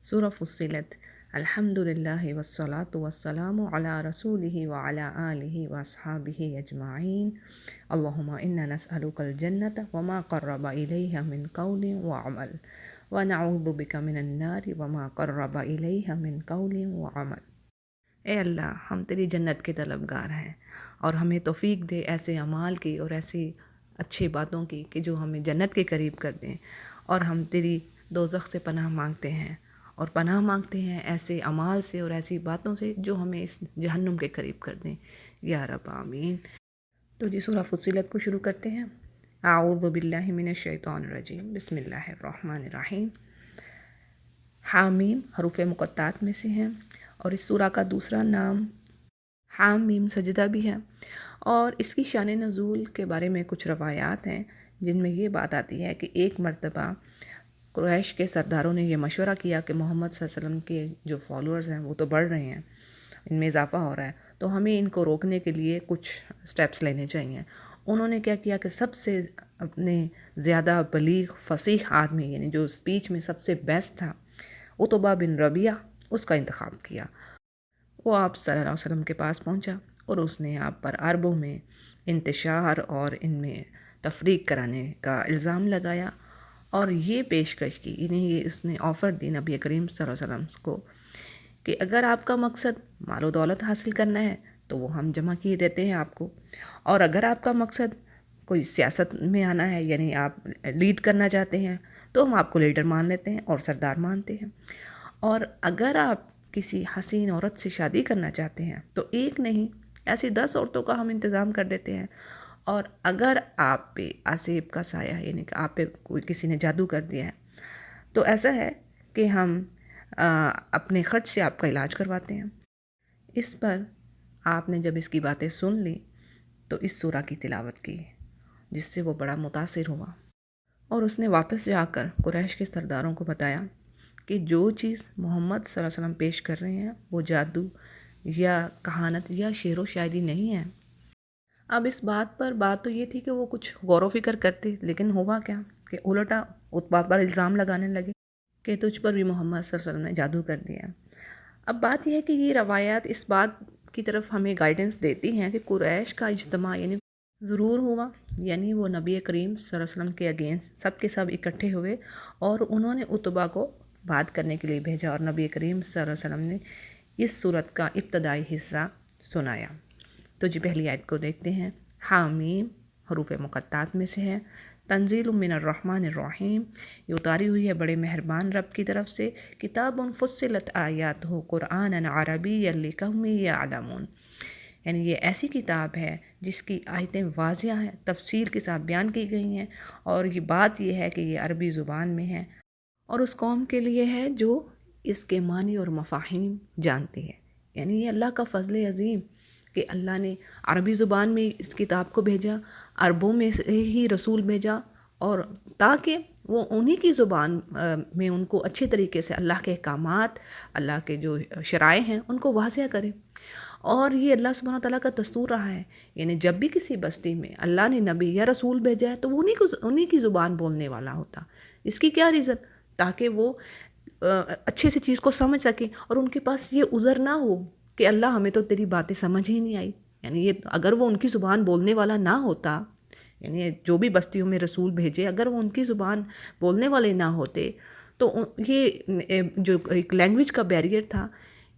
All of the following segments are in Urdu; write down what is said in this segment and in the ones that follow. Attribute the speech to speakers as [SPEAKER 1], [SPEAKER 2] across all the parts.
[SPEAKER 1] سورہ فصلت الحمدللہ والصلاة والسلام علی رسولہ وعلی آلہ واصحابہ اجمعین اللہم انا نسألک الجنة وما قرب الیہ من قول وعمل ونعوذ بک من النار وما قرب الیہ من قول وعمل۔ اے اللہ، ہم تیری جنت کے طلبگار ہیں اور ہمیں توفیق دے ایسے اعمال کی اور ایسی اچھی باتوں کی کہ جو ہمیں جنت کے قریب کر دیں، اور ہم تیری دوزخ سے پناہ مانگتے ہیں اور پناہ مانگتے ہیں ایسے اعمال سے اور ایسی باتوں سے جو ہمیں اس جہنم کے قریب کر دیں یا رب آمین۔ تو جی سورہ فصلت کو شروع کرتے ہیں۔ اعوذ باللہ من الشیطان الرجیم، بسم اللہ الرحمن الرحیم۔ حامیم حروف مقطعات میں سے ہیں، اور اس سورہ کا دوسرا نام حامیم سجدہ بھی ہے، اور اس کی شان نزول کے بارے میں کچھ روایات ہیں جن میں یہ بات آتی ہے کہ ایک مرتبہ قریش کے سرداروں نے یہ مشورہ کیا کہ محمد صلی اللہ علیہ وسلم کے جو فالوورز ہیں وہ تو بڑھ رہے ہیں، ان میں اضافہ ہو رہا ہے، تو ہمیں ان کو روکنے کے لیے کچھ سٹیپس لینے چاہیے۔ انہوں نے کیا کیا کہ سب سے اپنے زیادہ بلیغ فصیح آدمی، یعنی جو اسپیچ میں سب سے بیسٹ تھا، عتبہ بن ربیعہ، اس کا انتخاب کیا۔ وہ آپ صلی اللہ علیہ وسلم کے پاس پہنچا اور اس نے آپ پر عربوں میں انتشار اور ان میں تفریق کرانے کا الزام لگایا، اور یہ پیشکش کی، انہیں اس نے آفر دی نبی کریم صلی اللہ علیہ وسلم کو کہ اگر آپ کا مقصد مال و دولت حاصل کرنا ہے تو وہ ہم جمع کیے دیتے ہیں آپ کو، اور اگر آپ کا مقصد کوئی سیاست میں آنا ہے، یعنی آپ لیڈ کرنا چاہتے ہیں، تو ہم آپ کو لیڈر مان لیتے ہیں اور سردار مانتے ہیں، اور اگر آپ کسی حسین عورت سے شادی کرنا چاہتے ہیں تو ایک نہیں، ایسی 10 عورتوں کا ہم انتظام کر دیتے ہیں، اور اگر آپ پہ آسیب کا سایہ، یعنی کہ آپ پہ کوئی کسی نے جادو کر دیا ہے، تو ایسا ہے کہ ہم اپنے خرچ سے آپ کا علاج کرواتے ہیں۔ اس پر آپ نے جب اس کی باتیں سن لی تو اس سورہ کی تلاوت کی، جس سے وہ بڑا متاثر ہوا، اور اس نے واپس جا کر قریش کے سرداروں کو بتایا کہ جو چیز محمد صلی اللہ علیہ وسلم پیش کر رہے ہیں وہ جادو یا کہانت یا شعر و شاعری نہیں ہے۔ اب اس بات پر بات تو یہ تھی کہ وہ کچھ غور و فکر کرتے، لیکن ہوا کیا کہ الٹا عتبہ پر الزام لگانے لگے کہ تجھ پر بھی محمد صلی اللہ علیہ وسلم نے جادو کر دیا۔ اب بات یہ ہے کہ یہ روایات اس بات کی طرف ہمیں گائیڈنس دیتی ہیں کہ قریش کا اجتماع یعنی ضرور ہوا، یعنی وہ نبی کریم صلی اللہ علیہ وسلم کے اگینسٹ سب کے سب اکٹھے ہوئے اور انہوں نے عتبہ کو بات کرنے کے لیے بھیجا، اور نبی کریم صلی اللہ علیہ وسلم نے اس صورت کا ابتدائی حصہ سنایا۔ تو جی پہلی آیت کو دیکھتے ہیں۔ حامیم حروف مقطعات میں سے ہے، تنزیل من الرحمن الرحیم، یہ اتاری ہوئی ہے بڑے مہربان رب کی طرف سے، کتاب فصلت آیاتہ قرآنا عربیا لقوم یعلمون، یعنی یہ ایسی کتاب ہے جس کی آیتیں واضح ہیں، تفصیل کے ساتھ بیان کی گئی ہیں، اور یہ بات یہ ہے کہ یہ عربی زبان میں ہے اور اس قوم کے لیے ہے جو اس کے معنی اور مفاہیم جانتی ہے۔ یعنی یہ اللہ کا فضل عظیم کہ اللہ نے عربی زبان میں اس کتاب کو بھیجا، عربوں میں سے ہی رسول بھیجا، اور تاکہ وہ انہی کی زبان میں ان کو اچھے طریقے سے اللہ کے احکامات، اللہ کے جو شرائع ہیں ان کو واضح کرے۔ اور یہ اللہ سبحانہ وتعالیٰ کا دستور رہا ہے، یعنی جب بھی کسی بستی میں اللہ نے نبی یا رسول بھیجا ہے تو وہ انہی کی زبان بولنے والا ہوتا۔ اس کی کیا ریزن؟ تاکہ وہ اچھے سے چیز کو سمجھ سکیں اور ان کے پاس یہ عذر نہ ہو کہ اللہ ہمیں تو تیری باتیں سمجھ ہی نہیں آئی۔ یعنی یہ اگر وہ ان کی زبان بولنے والا نہ ہوتا، یعنی جو بھی بستیوں میں رسول بھیجے اگر وہ ان کی زبان بولنے والے نہ ہوتے تو یہ جو ایک لینگویج کا بیریئر تھا،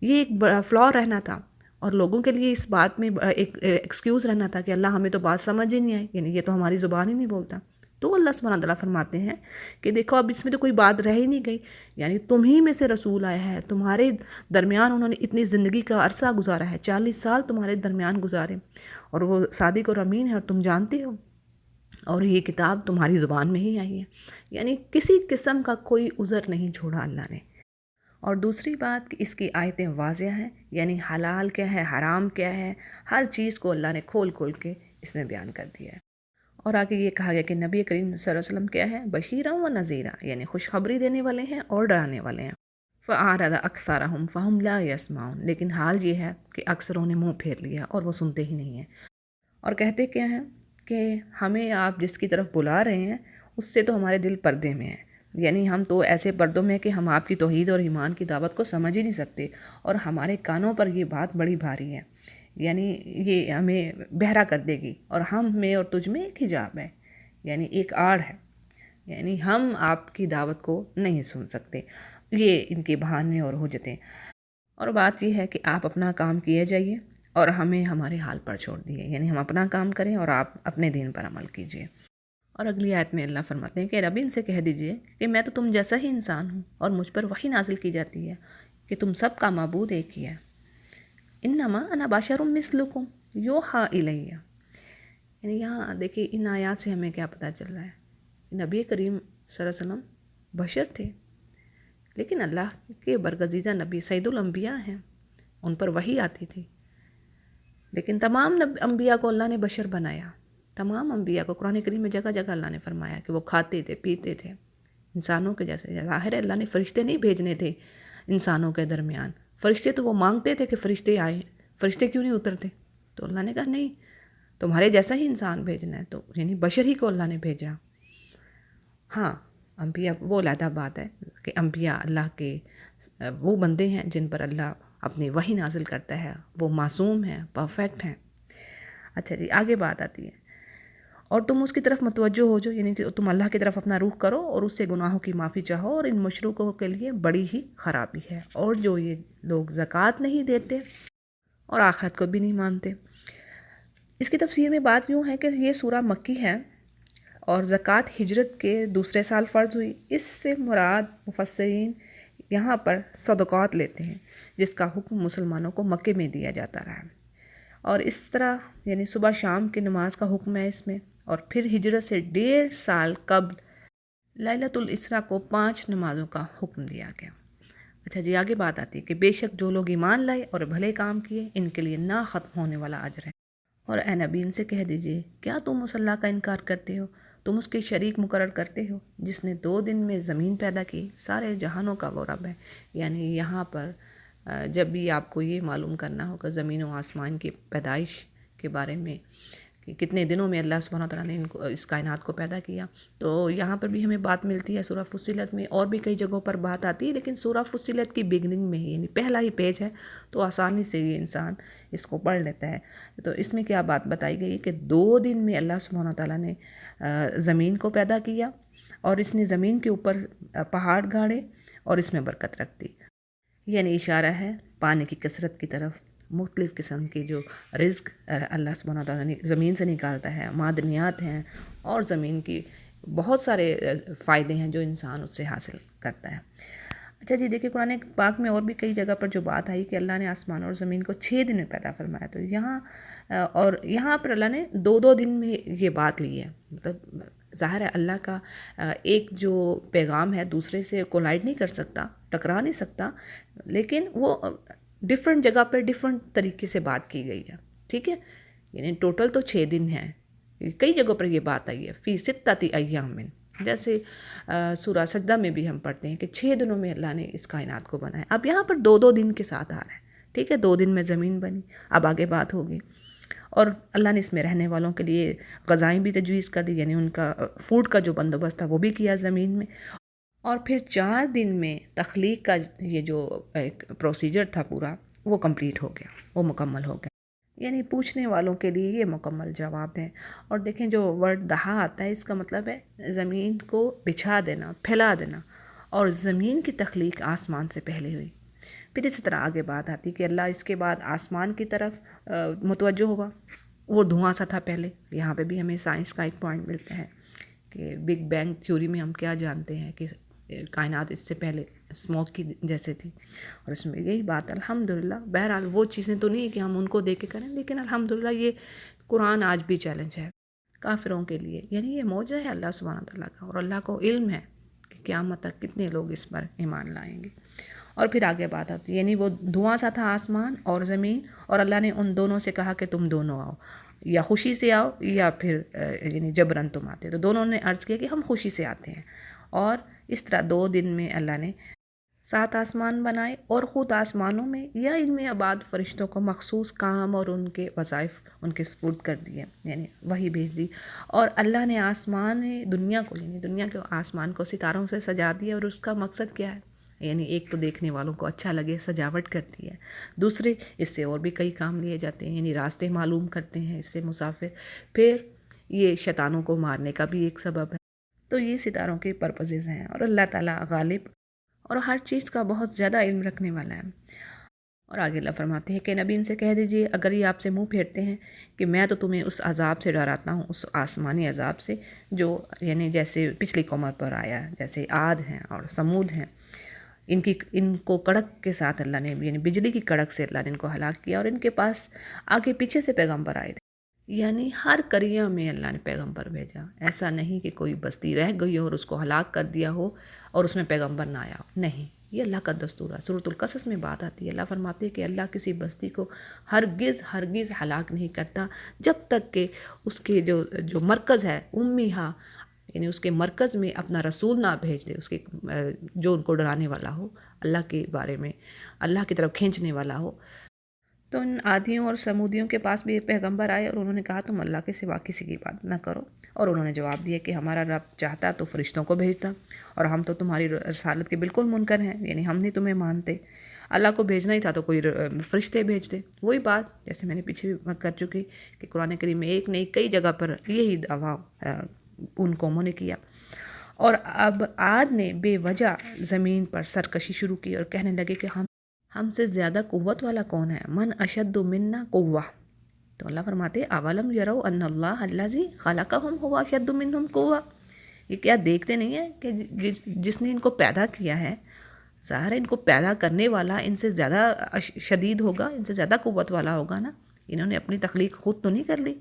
[SPEAKER 1] یہ ایک بڑا فلا رہنا تھا، اور لوگوں کے لیے اس بات میں ایک ایکسکیوز رہنا تھا کہ اللہ ہمیں تو بات سمجھ ہی نہیں آئی، یعنی یہ تو ہماری زبان ہی نہیں بولتا۔ تو اللہ سبحانہ تعالیٰ فرماتے ہیں کہ دیکھو اب اس میں تو کوئی بات رہ ہی نہیں گئی، یعنی تم ہی میں سے رسول آیا ہے، تمہارے درمیان انہوں نے اتنی زندگی کا عرصہ گزارا ہے، 40 سال تمہارے درمیان گزارے، اور وہ صادق اور امین ہے اور تم جانتے ہو، اور یہ کتاب تمہاری زبان میں ہی آئی ہے، یعنی کسی قسم کا کوئی عذر نہیں چھوڑا اللہ نے۔ اور دوسری بات کہ اس کی آیتیں واضح ہیں، یعنی حلال کیا ہے، حرام کیا ہے، ہر چیز کو اللہ نے کھول کھول کے اس میں بیان کر دیا ہے۔ اور آگے یہ کہا گیا کہ نبی کریم صلی اللہ علیہ وسلم کیا ہے، بشیرا و نذیرا، یعنی خوشخبری دینے والے ہیں اور ڈرانے والے ہیں۔ فَأَعْرَضَ أَكْثَرُهُمْ فَهُمْ لَا يَسْمَعُونَ، لیکن حال یہ ہے کہ اکثروں نے منہ پھیر لیا اور وہ سنتے ہی نہیں ہیں، اور کہتے کیا ہیں کہ ہمیں آپ جس کی طرف بلا رہے ہیں اس سے تو ہمارے دل پردے میں ہیں، یعنی ہم تو ایسے پردوں میں کہ ہم آپ کی توحید اور ایمان کی دعوت کو سمجھ ہی نہیں سکتے، اور ہمارے کانوں پر یہ بات بڑی بھاری ہے، یعنی یہ ہمیں بہرا کر دے گی، اور ہم میں اور تجھ میں ایک حجاب ہے، یعنی ایک آڑ ہے، یعنی ہم آپ کی دعوت کو نہیں سن سکتے۔ یہ ان کے بہانے اور حجتیں، اور بات یہ ہے کہ آپ اپنا کام کیے جائیے اور ہمیں ہمارے حال پر چھوڑ دیے، یعنی ہم اپنا کام کریں اور آپ اپنے دین پر عمل کیجیے۔ اور اگلی آیت میں اللہ فرماتے ہیں کہ رب ان سے کہہ دیجئے کہ میں تو تم جیسا ہی انسان ہوں، اور مجھ پر وحی نازل کی جاتی ہے کہ تم سب کا معبود ایک ہی ہے۔ انما انا بشر مثلکم یوحی الیہ، یعنی یہاں دیکھیں ان آیات سے ہمیں کیا پتہ چل رہا ہے، نبی کریم صلی اللہ علیہ وسلم بشر تھے، لیکن اللہ کے برگزیدہ نبی سید الانبیاء ہیں، ان پر وحی آتی تھی، لیکن تمام انبیاء کو اللہ نے بشر بنایا، تمام انبیاء کو قرآن کریم میں جگہ جگہ اللہ نے فرمایا کہ وہ کھاتے تھے، پیتے تھے انسانوں کے جیسے۔ ظاہر ہے اللہ نے فرشتے نہیں بھیجنے تھے انسانوں کے درمیان، فرشتے تو وہ مانگتے تھے کہ فرشتے آئیں، فرشتے کیوں نہیں اترتے؟ تو اللہ نے کہا نہیں، تمہارے جیسا ہی انسان بھیجنا ہے، تو یعنی بشر ہی کو اللہ نے بھیجا۔ ہاں انبیاء وہ علیحدہ بات ہے کہ انبیاء اللہ کے وہ بندے ہیں جن پر اللہ اپنی وحی نازل کرتا ہے، وہ معصوم ہیں، پرفیکٹ ہیں۔ اچھا جی، آگے بات آتی ہے، اور تم اس کی طرف متوجہ ہو جو، یعنی کہ تم اللہ کی طرف اپنا رخ کرو اور اس سے گناہوں کی معافی چاہو، اور ان مشرکوں کے لیے بڑی ہی خرابی ہے، اور جو یہ لوگ زکوٰۃ نہیں دیتے اور آخرت کو بھی نہیں مانتے۔ اس کی تفسیر میں بات یوں ہے کہ یہ سورہ مکی ہے، اور زکوٰۃ ہجرت کے دوسرے سال فرض ہوئی۔ اس سے مراد مفسرین یہاں پر صدقات لیتے ہیں، جس کا حکم مسلمانوں کو مکے میں دیا جاتا رہا، اور اس طرح یعنی صبح شام کی نماز کا حکم ہے اس میں، اور پھر ہجرت سے 1.5 سال قبل لیلۃ الاسراء کو 5 نمازوں کا حکم دیا گیا۔ اچھا جی، آگے بات آتی ہے کہ بے شک جو لوگ ایمان لائے اور بھلے کام کیے، ان کے لیے نہ ختم ہونے والا اجر ہے۔ اور اے نبی ان سے کہہ دیجئے کیا تم اس اللہ کا انکار کرتے ہو، تم اس کے شریک مقرر کرتے ہو جس نے 2 دن میں زمین پیدا کی، سارے جہانوں کا وہ رب ہے۔ یعنی یہاں پر جب بھی آپ کو یہ معلوم کرنا ہوگا زمین و آسمان کی پیدائش کے بارے میں کہ کتنے دنوں میں اللہ سبحانہ وتعالیٰ نے اس کائنات کو پیدا کیا، تو یہاں پر بھی ہمیں بات ملتی ہے سورہ فصلت میں، اور بھی کئی جگہوں پر بات آتی ہے، لیکن سورہ فصلت کی بگننگ میں ہی، یعنی پہلا ہی پیج ہے، تو آسانی سے یہ انسان اس کو پڑھ لیتا ہے۔ تو اس میں کیا بات بتائی گئی کہ 2 دن میں اللہ سبحانہ وتعالیٰ نے زمین کو پیدا کیا، اور اس نے زمین کے اوپر پہاڑ گاڑے اور اس میں برکت رکھ دی، یعنی اشارہ ہے پانی کی کثرت کی طرف۔ مختلف قسم کے جو رزق اللہ سبحانہ وتعالیٰ نے زمین سے نکالتا ہے، معدنیات ہیں، اور زمین کی بہت سارے فائدے ہیں جو انسان اس سے حاصل کرتا ہے۔ اچھا جی، دیکھیں قرآن پاک میں اور بھی کئی جگہ پر جو بات آئی کہ اللہ نے آسمان اور زمین کو 6 دن میں پیدا فرمایا، تو یہاں پر اللہ نے 2 دن میں یہ بات لی ہے۔ مطلب ظاہر ہے اللہ کا ایک جو پیغام ہے دوسرے سے کولائڈ نہیں کر سکتا، ٹکرا نہیں سکتا، لیکن وہ ڈیفرنٹ جگہ پر ڈیفرنٹ طریقے سے بات کی گئی ہے، ٹھیک ہے، یعنی ٹوٹل تو 6 دن ہیں، کئی جگہوں پر یہ بات آئی ہے فی 6 ایام، جیسے سورہ سجدہ میں بھی ہم پڑھتے ہیں کہ 6 دنوں میں اللہ نے اس کائنات کو بنایا۔ اب یہاں پر 2 دن کے ساتھ آ رہا ہے، ٹھیک ہے، 2 دن میں زمین بنی، اب آگے بات ہوگی، اور اللہ نے اس میں رہنے والوں کے لیے غذائیں بھی تجویز کر دی، یعنی ان کا فوڈ کا جو بندوبست تھا وہ بھی کیا زمین میں، اور پھر 4 دن میں تخلیق کا یہ جو ایک پروسیجر تھا پورا وہ کمپلیٹ ہو گیا، وہ مکمل ہو گیا، یعنی پوچھنے والوں کے لیے یہ مکمل جواب ہے۔ اور دیکھیں جو ورڈ دہا آتا ہے، اس کا مطلب ہے زمین کو بچھا دینا، پھیلا دینا، اور زمین کی تخلیق آسمان سے پہلے ہوئی۔ پھر اسی طرح آگے بات آتی کہ اللہ اس کے بعد آسمان کی طرف متوجہ ہوا، وہ دھواں سا تھا پہلے۔ یہاں پہ بھی ہمیں سائنس کا ایک پوائنٹ ملتا ہے کہ بگ بینگ تھیوری میں ہم کیا جانتے ہیں کہ کائنات اس سے پہلے اسموک کی جیسے تھی، اور اس میں یہی بات الحمدللہ۔ بہرحال وہ چیزیں تو نہیں کہ ہم ان کو دیکھ کے کریں، لیکن الحمدللہ یہ قرآن آج بھی چیلنج ہے کافروں کے لیے، یعنی یہ معجزہ ہے اللہ سبحانہ تعالیٰ کا، اور اللہ کو علم ہے کہ قیامت تک کتنے لوگ اس پر ایمان لائیں گے۔ اور پھر آگے بات آتی ہے، یعنی وہ دھواں سا تھا آسمان اور زمین، اور اللہ نے ان دونوں سے کہا کہ تم دونوں آؤ، یا خوشی سے آؤ یا پھر یعنی جبراً تم آتے، تو دونوں نے عرض کیا کہ ہم خوشی سے آتے ہیں، اور اس طرح 2 دن میں اللہ نے 7 آسمان بنائے اور خود آسمانوں میں یا ان میں آباد فرشتوں کو مخصوص کام اور ان کے وظائف ان کے سپرد کر دیے، یعنی وہی بھیج دی۔ اور اللہ نے آسمان دنیا کو، یعنی دنیا کے آسمان کو ستاروں سے سجا دیا، اور اس کا مقصد کیا ہے؟ یعنی ایک تو دیکھنے والوں کو اچھا لگے، سجاوٹ کرتی ہے، دوسرے اس سے اور بھی کئی کام لیے جاتے ہیں، یعنی راستے معلوم کرتے ہیں اس سے مسافر، پھر یہ شیطانوں کو مارنے کا بھی ایک سبب ہے۔ تو یہ ستاروں کے پرپزز ہیں، اور اللہ تعالیٰ غالب اور ہر چیز کا بہت زیادہ علم رکھنے والا ہے۔ اور آگے اللہ فرماتے ہیں کہ نبی ان سے کہہ دیجئے اگر یہ آپ سے منہ پھیرتے ہیں کہ میں تو تمہیں اس عذاب سے ڈراتا ہوں، اس آسمانی عذاب سے جو یعنی جیسے پچھلی قوموں پر آیا، جیسے عاد ہیں اور ثمود ہیں، ان کو کڑک کے ساتھ اللہ نے، یعنی بجلی کی کڑک سے اللہ نے ان کو ہلاک کیا، اور ان کے پاس آگے پیچھے سے پیغمبر آئے تھے، یعنی ہر قریہ میں اللہ نے پیغمبر بھیجا۔ ایسا نہیں کہ کوئی بستی رہ گئی ہو اور اس کو ہلاک کر دیا ہو اور اس میں پیغمبر نہ آیا ہو، نہیں، یہ اللہ کا دستور ہے۔ سورۃ القصص میں بات آتی ہے، اللہ فرماتے ہیں کہ اللہ کسی بستی کو ہرگز ہلاک نہیں کرتا جب تک کہ اس کے جو مرکز ہے امیہا، یعنی اس کے مرکز میں اپنا رسول نہ بھیج دے، اس کے جو ان کو ڈرانے والا ہو، اللہ کے بارے میں اللہ کی طرف کھینچنے والا ہو۔ تو ان عادیوں اور سمودیوں کے پاس بھی ایک پیغمبر آئے اور انہوں نے کہا تم اللہ کے سوا کسی کی بات نہ کرو، اور انہوں نے جواب دیا کہ ہمارا رب چاہتا تو فرشتوں کو بھیجتا، اور ہم تو تمہاری رسالت کے بالکل منکر ہیں، یعنی ہم نہیں تمہیں مانتے، اللہ کو بھیجنا ہی تھا تو کوئی فرشتے بھیجتے۔ وہی بات جیسے میں نے پیچھے بھی کر چکی کہ قرآن کریم میں ایک نہیں کئی جگہ پر یہی دعویٰ ان قوموں نے کیا۔ اور اب عاد نے بے وجہ زمین پر سرکشی شروع کی اور کہنے لگے کہ ہم سے زیادہ قوت والا کون ہے؟ من اشد منا قوہ۔ تو اللہ فرماتے اولم یروا ان اللہ الذی خلقہم هو اشد منہم قوہ، یہ کیا دیکھتے نہیں ہیں کہ جس نے ان کو پیدا کیا ہے، ظاہر ہے ان کو پیدا کرنے والا ان سے زیادہ شدید ہوگا، ان سے زیادہ قوت والا ہوگا نا، انہوں نے اپنی تخلیق خود تو نہیں کر لی،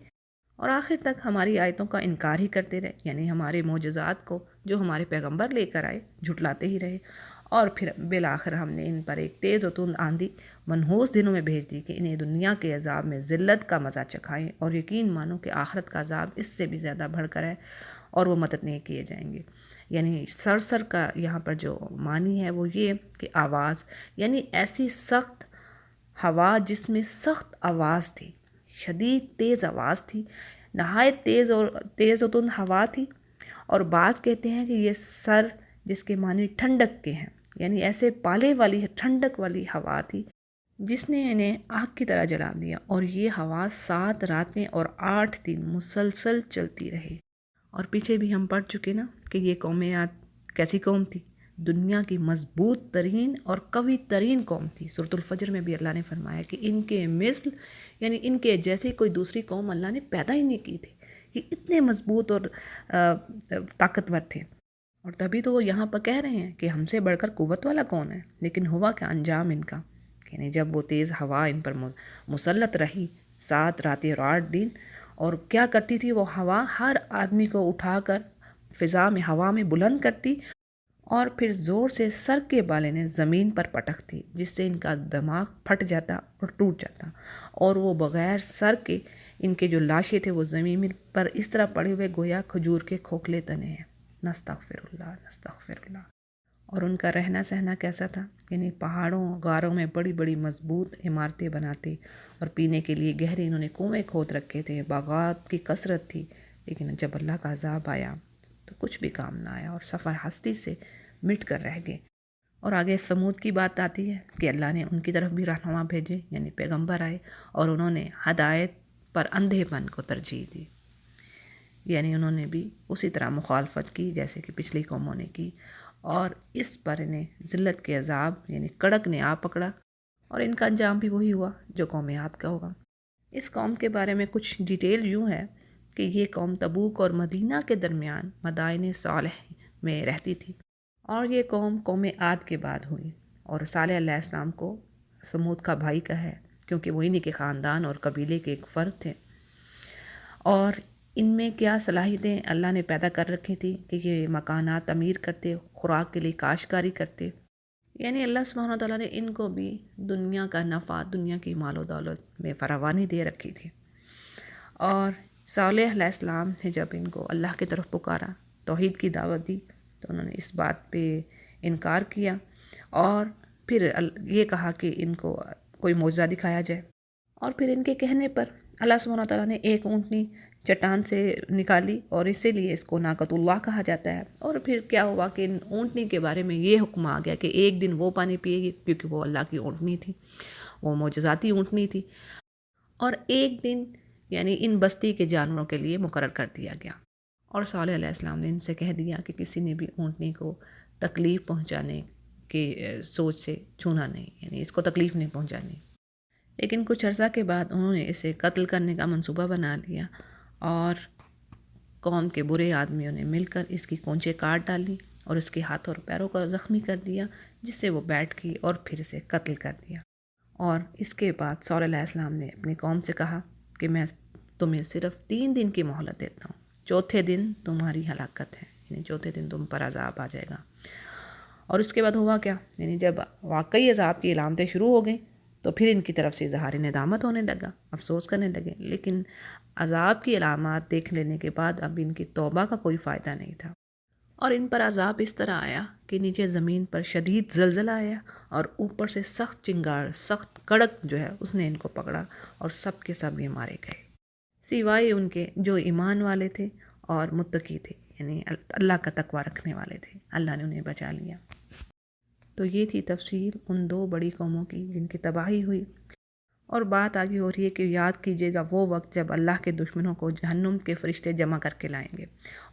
[SPEAKER 1] اور آخر تک ہماری آیتوں کا انکار ہی کرتے رہے، یعنی ہمارے معجزات کو جو ہمارے پیغمبر لے کر آئے جھٹلاتے ہی رہے، اور پھر بالآخر ہم نے ان پر ایک تیز و تند آندھی منحوس دنوں میں بھیج دی کہ انہیں دنیا کے عذاب میں ذلت کا مزہ چکھائیں، اور یقین مانو کہ آخرت کا عذاب اس سے بھی زیادہ بڑھ کر ہے اور وہ مدد نہیں کیے جائیں گے۔ یعنی سرسر کا یہاں پر جو معنی ہے وہ یہ کہ آواز، یعنی ایسی سخت ہوا جس میں سخت آواز تھی، شدید تیز آواز تھی، نہایت تیز و تند ہوا تھی، اور بعض کہتے ہیں کہ یہ سر جس کے معنی ٹھنڈک کے ہیں، یعنی ایسے پالے والی ٹھنڈک والی ہوا تھی جس نے انہیں آگ کی طرح جلا دیا، اور یہ ہوا 7 راتیں اور 8 دن مسلسل چلتی رہی۔ اور پیچھے بھی ہم پڑھ چکے نا کہ یہ قوم عاد کیسی قوم تھی؟ دنیا کی مضبوط ترین اور قوی ترین قوم تھی۔ سورۃ الفجر میں بھی اللہ نے فرمایا کہ ان کے مثل، یعنی ان کے جیسے کوئی دوسری قوم اللہ نے پیدا ہی نہیں کی تھی، یہ اتنے مضبوط اور طاقتور تھے۔ اور تبھی تو وہ یہاں پر کہہ رہے ہیں کہ ہم سے بڑھ کر قوت والا کون ہے، لیکن ہوا کیا انجام ان کا، یعنی جب وہ تیز ہوا ان پر مسلط رہی 7 راتیں اور 8 دن، اور کیا کرتی تھی وہ ہوا؟ ہر آدمی کو اٹھا کر فضا میں ہوا میں بلند کرتی، اور پھر زور سے سر کے بالے نے زمین پر پٹکتی، جس سے ان کا دماغ پھٹ جاتا اور ٹوٹ جاتا، اور وہ بغیر سر کے ان کے جو لاشیں تھے وہ زمین پر اس طرح پڑے ہوئے گویا کھجور کے کھوکھلے تنے ہیں۔ نستغفر اللہ نستغفر اللہ۔ اور ان کا رہنا سہنا کیسا تھا؟ یعنی پہاڑوں غاروں میں بڑی بڑی مضبوط عمارتیں بناتے، اور پینے کے لیے گہرے انہوں نے کنویں کھود رکھے تھے، باغات کی کثرت تھی، لیکن جب اللہ کا عذاب آیا تو کچھ بھی کام نہ آیا، اور صفحہ ہستی سے مٹ کر رہ گئے۔ اور آگے ثمود کی بات آتی ہے کہ اللہ نے ان کی طرف بھی رہنما بھیجے، یعنی پیغمبر آئے، اور انہوں نے ہدایت پر اندھے پن کو ترجیح دی، یعنی انہوں نے بھی اسی طرح مخالفت کی جیسے کہ پچھلی قوموں نے کی، اور اس پر انہیں ذلت کے عذاب یعنی کڑک نے آ پکڑا، اور ان کا انجام بھی وہی ہوا جو قوم عاد کا ہوگا۔ اس قوم کے بارے میں کچھ ڈیٹیل یوں ہے کہ یہ قوم تبوک اور مدینہ کے درمیان مدائن صالح میں رہتی تھی، اور یہ قوم عاد کے بعد ہوئی، اور صالح علیہ السلام کو ثمود کا بھائی کا ہے کیونکہ وہ انہی کے خاندان اور قبیلے کے ایک فرد تھے۔ اور ان میں کیا صلاحیتیں اللہ نے پیدا کر رکھی تھی کہ یہ مکانات تعمیر کرتے، خوراک کے لیے کاشتکاری کرتے، یعنی اللہ سبحانہ وتعالیٰ نے ان کو بھی دنیا کا نفع، دنیا کی مال و دولت میں فراوانی دے رکھی تھی۔ اور صالح علیہ السلام نے جب ان کو اللہ کی طرف پکارا، توحید کی دعوت دی، تو انہوں نے اس بات پہ انکار کیا، اور پھر یہ کہا کہ ان کو کوئی معجزہ دکھایا جائے، اور پھر ان کے کہنے پر اللہ سبحانہ وتعالیٰ نے ایک اونٹنی چٹان سے نکالی، اور اسی لیے اس کو ناقۃ اللہ کہا جاتا ہے۔ اور پھر کیا ہوا کہ ان اونٹنی کے بارے میں یہ حکم آ گیا کہ ایک دن وہ پانی پیے گی، کیونکہ وہ اللہ کی اونٹنی تھی، وہ معجزاتی اونٹنی تھی، اور ایک دن یعنی ان بستی کے جانوروں کے لیے مقرر کر دیا گیا۔ اور صالح علیہ السلام نے ان سے کہہ دیا کہ کسی نے بھی اونٹنی کو تکلیف پہنچانے کی سوچ سے چھونا نہیں، یعنی اس کو تکلیف نہیں پہنچانی۔ لیکن کچھ عرصہ کے بعد انہوں نے اسے قتل کرنے کا منصوبہ بنا لیا، اور قوم کے برے آدمیوں نے مل کر اس کی کونچیں کاٹ ڈالی اور اس کے ہاتھ اور پیروں کو زخمی کر دیا، جس سے وہ بیٹھ گئی اور پھر اسے قتل کر دیا۔ اور اس کے بعد صالح علیہ السلام نے اپنی قوم سے کہا کہ میں تمہیں صرف 3 دن کی مہلت دیتا ہوں، چوتھے دن تمہاری ہلاکت ہے، یعنی چوتھے دن تم پر عذاب آ جائے گا۔ اور اس کے بعد ہوا کیا، یعنی جب واقعی عذاب کی علامتیں شروع ہو گئیں تو پھر ان کی طرف سے اظہار ندامت ہونے لگا، افسوس کرنے لگے، لیکن عذاب کی علامات دیکھ لینے کے بعد اب ان کی توبہ کا کوئی فائدہ نہیں تھا، اور ان پر عذاب اس طرح آیا کہ نیچے زمین پر شدید زلزلہ آیا، اور اوپر سے سخت چنگاڑ، سخت کڑک جو ہے اس نے ان کو پکڑا، اور سب کے سب یہ مارے گئے، سوائے ان کے جو ایمان والے تھے اور متقی تھے، یعنی اللہ کا تقوی رکھنے والے تھے، اللہ نے انہیں بچا لیا۔ تو یہ تھی تفصیل ان 2 بڑی قوموں کی جن کی تباہی ہوئی۔ اور بات آگے ہو رہی ہے کہ یاد کیجیے گا وہ وقت جب اللہ کے دشمنوں کو جہنم کے فرشتے جمع کر کے لائیں گے،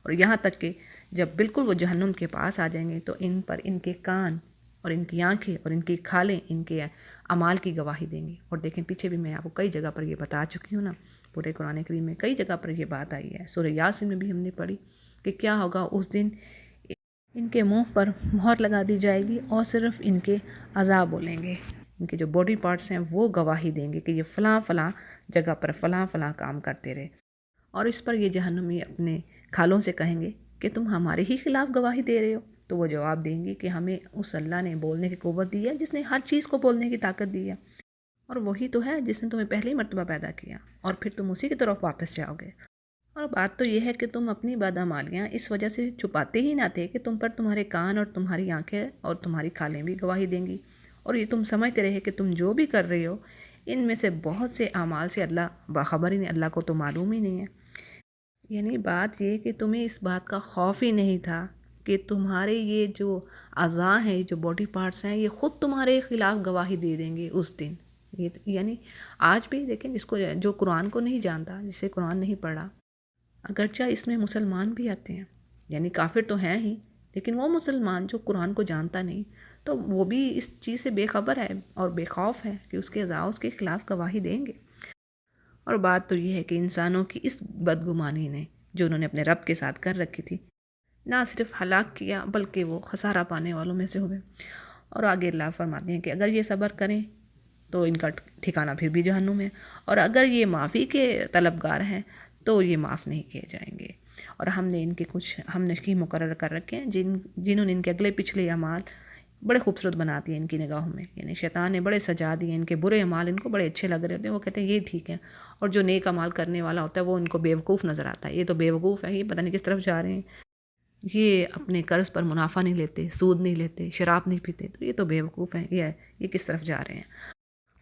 [SPEAKER 1] اور یہاں تک کہ جب بالکل وہ جہنم کے پاس آ جائیں گے تو ان پر ان کے کان اور ان کی آنکھیں اور ان کی کھالیں ان کے اعمال کی گواہی دیں گی۔ اور دیکھیں پیچھے بھی میں آپ کو کئی جگہ پر یہ بتا چکی ہوں نا، پورے قرآن کریم میں کئی جگہ پر یہ بات آئی ہے، سورہ یاسین میں بھی ہم نے پڑھی کہ کیا ہوگا اس دن، ان کے منہ پر مہر لگا دی جائے گی اور صرف ان کے اعضاء بولیں گے، ان کے جو باڈی پارٹس ہیں وہ گواہی دیں گے کہ یہ فلاں فلاں جگہ پر فلاں فلاں کام کرتے رہے۔ اور اس پر یہ جہنمی اپنے کھالوں سے کہیں گے کہ تم ہمارے ہی خلاف گواہی دے رہے ہو، تو وہ جواب دیں گے کہ ہمیں اس اللہ نے بولنے کی قوت دی ہے جس نے ہر چیز کو بولنے کی طاقت دی ہے، اور وہی تو ہے جس نے تمہیں پہلی مرتبہ پیدا کیا، اور پھر تم اسی کی طرف واپس جاؤ گے۔ اور بات تو یہ ہے کہ تم اپنی بدعمالیاں اس وجہ سے چھپاتے ہی نہ تھے کہ تم پر تمہارے کان اور تمہاری آنکھیں اور تمہاری کھالیں بھی گواہی دیں گی، اور یہ تم سمجھتے رہے کہ تم جو بھی کر رہے ہو ان میں سے بہت سے اعمال سے اللہ باخبر ہی نہیں، اللہ کو تو معلوم ہی نہیں ہے۔ یعنی بات یہ کہ تمہیں اس بات کا خوف ہی نہیں تھا کہ تمہارے یہ جو اعضاء ہیں، جو باڈی پارٹس ہیں، یہ خود تمہارے خلاف گواہی دے دیں گے اس دن۔ یہ یعنی آج بھی لیکن اس کو جو قرآن کو نہیں جانتا، جسے قرآن نہیں پڑھا، اگرچہ اس میں مسلمان بھی آتے ہیں، یعنی کافر تو ہیں ہی، لیکن وہ مسلمان جو قرآن کو جانتا نہیں تو وہ بھی اس چیز سے بے خبر ہے اور بے خوف ہے کہ اس کے اعضاء اس کے خلاف گواہی دیں گے۔ اور بات تو یہ ہے کہ انسانوں کی اس بدگمانی نے جو انہوں نے اپنے رب کے ساتھ کر رکھی تھی، نہ صرف ہلاک کیا بلکہ وہ خسارہ پانے والوں میں سے ہوئے۔ اور آگے اللہ فرماتے ہیں کہ اگر یہ صبر کریں تو ان کا ٹھکانہ پھر بھی جہنم ہے، اور اگر یہ معافی کے طلبگار ہیں تو یہ معاف نہیں کیے جائیں گے۔ اور ہم نے ان کے کچھ ہم نشکی مقرر کر رکھے ہیں جنہوں نے ان کے اگلے پچھلے اعمال بڑے خوبصورت بنا دیے ان کی نگاہوں میں، یعنی شیطان نے بڑے سجا دیے، ان کے برے اعمال ان کو بڑے اچھے لگ رہے ہوتے ہیں، وہ کہتے ہیں یہ ٹھیک ہے، اور جو نیک اعمال کرنے والا ہوتا ہے وہ ان کو بیوقوف نظر آتا ہے، یہ تو بیوقوف ہے، یہ پتہ نہیں کس طرف جا رہے ہیں، یہ اپنے قرض پر منافع نہیں لیتے، سود نہیں لیتے، شراب نہیں پیتے، تو یہ تو بیوقوف ہیں، یہ کس طرف جا رہے ہیں۔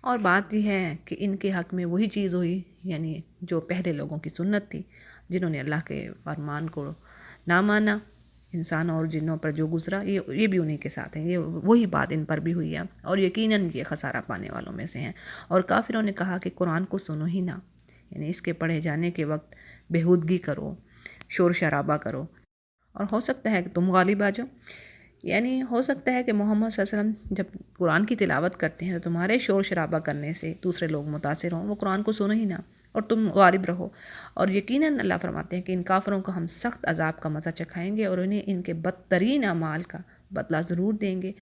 [SPEAKER 1] اور بات یہ ہے کہ ان کے حق میں وہی چیز ہوئی، یعنی جو پہلے لوگوں کی سنت تھی، جنہوں نے اللہ کے فرمان کو نہ مانا، انسان اور جنوں پر جو گزرا یہ بھی انہی کے ساتھ ہیں، یہ وہی بات ان پر بھی ہوئی ہے، اور یقیناً یہ خسارہ پانے والوں میں سے ہیں۔ اور کافروں نے کہا کہ قرآن کو سنو ہی نہ، یعنی اس کے پڑھے جانے کے وقت بےہودگی کرو، شور شرابہ کرو، اور ہو سکتا ہے کہ تم غالب آ جاؤ، یعنی ہو سکتا ہے کہ محمد صلی اللہ علیہ وسلم جب قرآن کی تلاوت کرتے ہیں تو تمہارے شور شرابہ کرنے سے دوسرے لوگ متاثر ہوں، وہ قرآن کو سنو ہی نہ اور تم غالب رہو۔ اور یقیناً اللہ فرماتے ہیں کہ ان کافروں کو ہم سخت عذاب کا مزہ چکھائیں گے اور انہیں ان کے بدترین اعمال کا بدلہ ضرور دیں گے۔